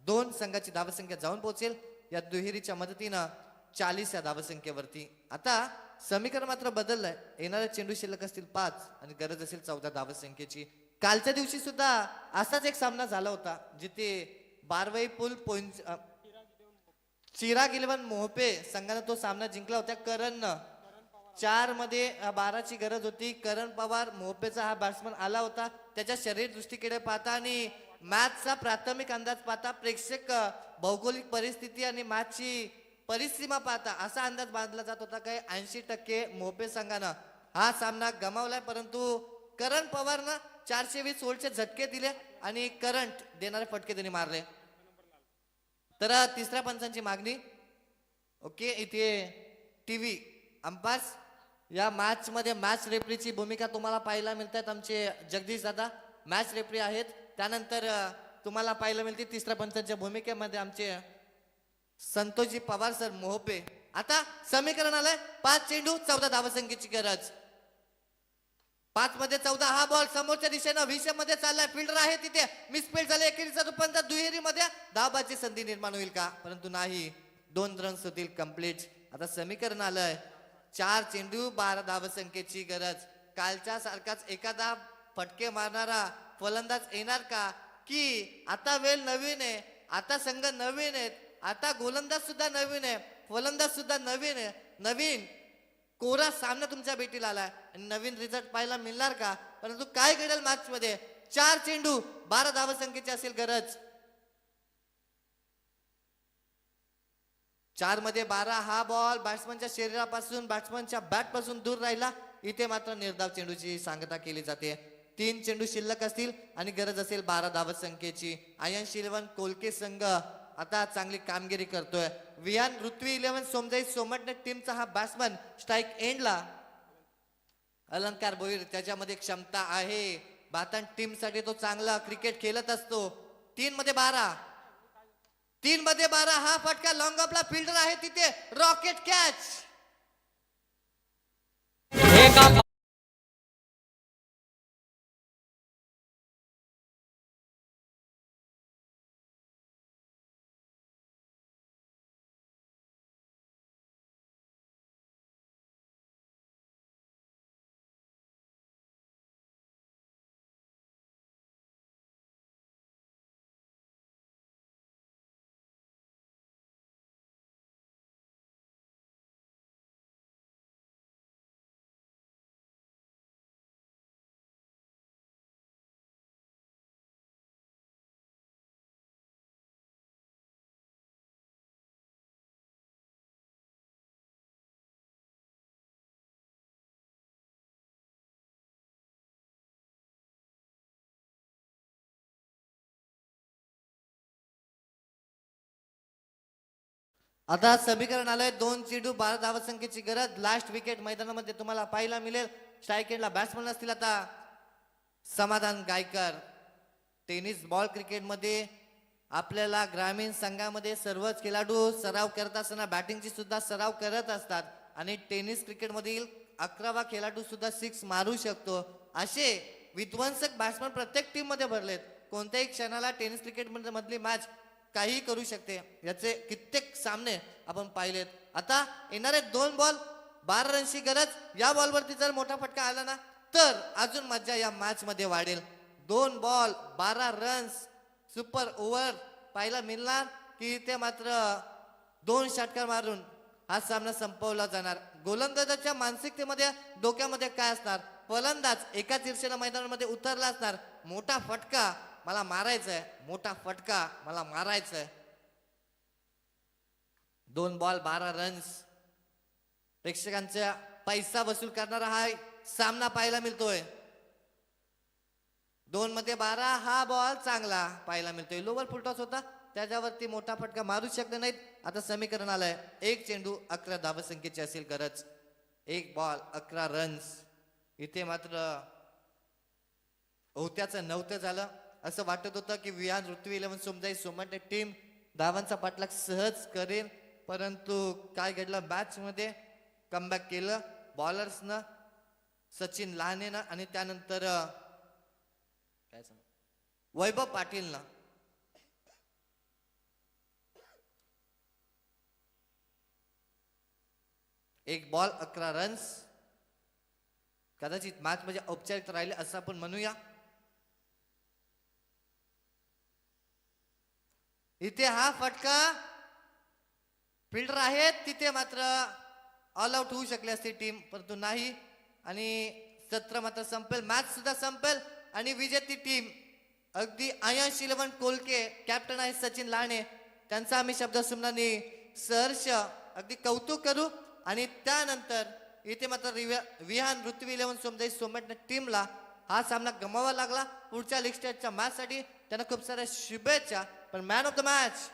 2 संघाची धावसंख्या जाऊन पोहोचेल या दुहेरीच्या मदतीनं 40 या धावसंख्येवरती. आता समीकरण मात्र बदललंय, येणारे चेंडू शिल्लक असतील 5 आणि गरज असेल 14 धावसंख्येची. कालच्या दिवशी सुद्धा असाच एक सामना झाला होता जिथे बारवाई पूल चिराग 11 मोहपे संघाने तो सामना जिंकला होता. करणनं 4 मध्ये 12ची गरज होती. करण पवार मोहपेचा हा बॅट्समन आला होता. त्याच्या शरीर दृष्टीकडे पाहता आणि मॅचचा प्राथमिक अंदाज पाहता, प्रेक्षक भौगोलिक परिस्थिती आणि मॅचची परिसीमा पाहता असा अंदाज बांधला जात होता काय 80% मोहपे संघानं हा सामना गमावलाय. परंतु करण पवारनं 420 व्होल्टचे झटके दिले आणि करंट देणारे फटके त्यांनी मारले. तर तिसऱ्या पंचांची मागणी. ओके, इथे टीव्ही अंपायर्स या मॅच मध्ये मॅच रेफरीची भूमिका तुम्हाला पाहायला मिळतात. आमचे जगदीश दादा मॅच रेफरी आहेत. त्यानंतर तुम्हाला पाहायला मिळते तिसऱ्या पंचांच्या भूमिकेमध्ये आमचे संतोषजी पवार सर मोहपे. आता समीकरण आलंय 5 चेंडू 14 धावसंख्येची गरज. 5 मध्ये 14. हा बॉल समोरच्या दिशेनं 20 मध्ये चाललाय. फिल्डर आहे तिथे, मिसफील्ड झाले. एकेरीचा रूपांतर दुहेरीमध्ये धावाची संधी निर्माण होईल का? परंतु नाही, 2 रन्स होतील कंप्लीट. आता समीकरण आलंय 4 चेंडू 12 धावसंख्येची गरज. कालच्या सारखाच एखादा फटके मारणारा फलंदाज येणार का? की आता वेळ नवीन आहे, आता संघ नवीन आहेत, आता गोलंदाज सुद्धा नवीन आहे, फलंदाज सुद्धा नवीन आहे. नवीन कोरा सामना तुमच्या भेटीला आलाय आणि नवीन रिझल्ट पाहायला मिळणार का? परंतु काय घडेल मॅच मध्ये? 4 चेंडू 12 धावसंख्येची असेल गरज. 4 मध्ये 12. हा बॉल बॅट्समनच्या शरीरापासून, बॅट्समनच्या बॅट पासून दूर राहिला. इथे मात्र निर्धाव चेंडूची सांगता केली जाते. 3 चेंडू शिल्लक असतील आणि गरज असेल 12 धावसंख्येची. आयन शिलवन कोलके संघ आता चांगली कामगिरी करतोय. विहान ऋत्वी 11 सोमजाई सोमटणे टीमचा हा बॅट्समन स्ट्राईक एंडला. अलंकार भोईर त्याच्यामध्ये क्षमता आहे. बातन टीम साठी तो चांगला क्रिकेट खेळत असतो. 3 मध्ये 12. 3 मध्ये 12. हा फटका लॉंग ऑफला फिल्डर आहे तिथे. Rocket catch. आता समीकरण आलंय 2 चेंडू 12 धावसंख्येची गरज. लास्ट विकेट मैदानामध्ये तुम्हाला पाहायला मिळेल. स्ट्राईक एंडला बॅट्समन असतील आता समाधान गायकर. टेनिस बॉल क्रिकेटमध्ये आपल्याला ग्रामीण संघामध्ये सर्वच खेळाडू सराव करत असताना बॅटिंगची सुद्धा सराव करत असतात आणि टेनिस क्रिकेटमधील 11वा खेळाडू सुद्धा 6 मारू शकतो. असे विध्वंसक बॅट्समन प्रत्येक टीम मध्ये भरलेत. कोणत्याही क्षणाला टेनिस क्रिकेट मधली मॅच काही करू शकते. याचे कित्येक सामने आपण पाहिलेत. आता येणारे 2 बॉल 12 रनची गरज. या बॉलवरती जर मोठा फटका आला ना तर अजून मजा या मॅच मध्ये वाढेल. 2 बॉल 12 रन्स सुपर ओव्हर पाहायला मिळणार की ते मात्र 2 षटकार मारून हा सामना संपवला जाणार. गोलंदाजाच्या मानसिकतेमध्ये डोक्यामध्ये काय असणार? फलंदाज एका शीर्षेला मैदानामध्ये उतरला असणार. मोठा फटका मला मारायचंय, मोठा फटका मला मारायचंय. 2 बॉल 12 रन्स. प्रेक्षकांच्या पैसा वसूल करणारा हा सामना पाहायला मिळतोय. 2 मध्ये 12 हा बॉल चांगला पाहायला मिळतोय. लोवर फुलटॉस होता, त्याच्यावरती मोठा फटका मारू शकले नाहीत. आता समीकरण आलंय 1 चेंडू 11 धावसंख्येची असेल गरज. 1 बॉल 11 रन्स. इथे मात्र होत्याचं नव्हतं झालं. असं वाटत होतं की विहान ऋत्वी 11 सोमजाई सोमटणे टीम धावांचा पाठलाग सहज करेल, परंतु काय घडलं मॅच मध्ये कमबॅक केलं बॉलर्सनं, सचिन लहानेनं आणि त्यानंतर काय सांग वैभव पाटीलनं. एक बॉल 11 रन्स. कदाचित मॅच म्हणजे औपचारिक राहिले असं आपण म्हणूया. इथे हा फटका फिल्डर आहेत तिथे मात्र ऑल आउट होऊ शकले असते टीम, परंतु नाही. आणि सत्र मात्र संपेल, मॅच सुद्धा संपेल आणि विजेती टीम अगदी आयश 11 कोलके, कॅप्टन आहे सचिन लाणे, त्यांचा आम्ही शब्द सुमनानी सहर्ष अगदी कौतुक करू. आणि त्यानंतर इथे मात्र विहान ऋत्वी 11 सोमजाई सोमटणे टीमला हा सामना गमावा लागला. पुढच्या लीग स्टेजच्या मॅच साठी त्यांना खूप साऱ्या शुभेच्छा. पण मॅन ऑफ द मॅच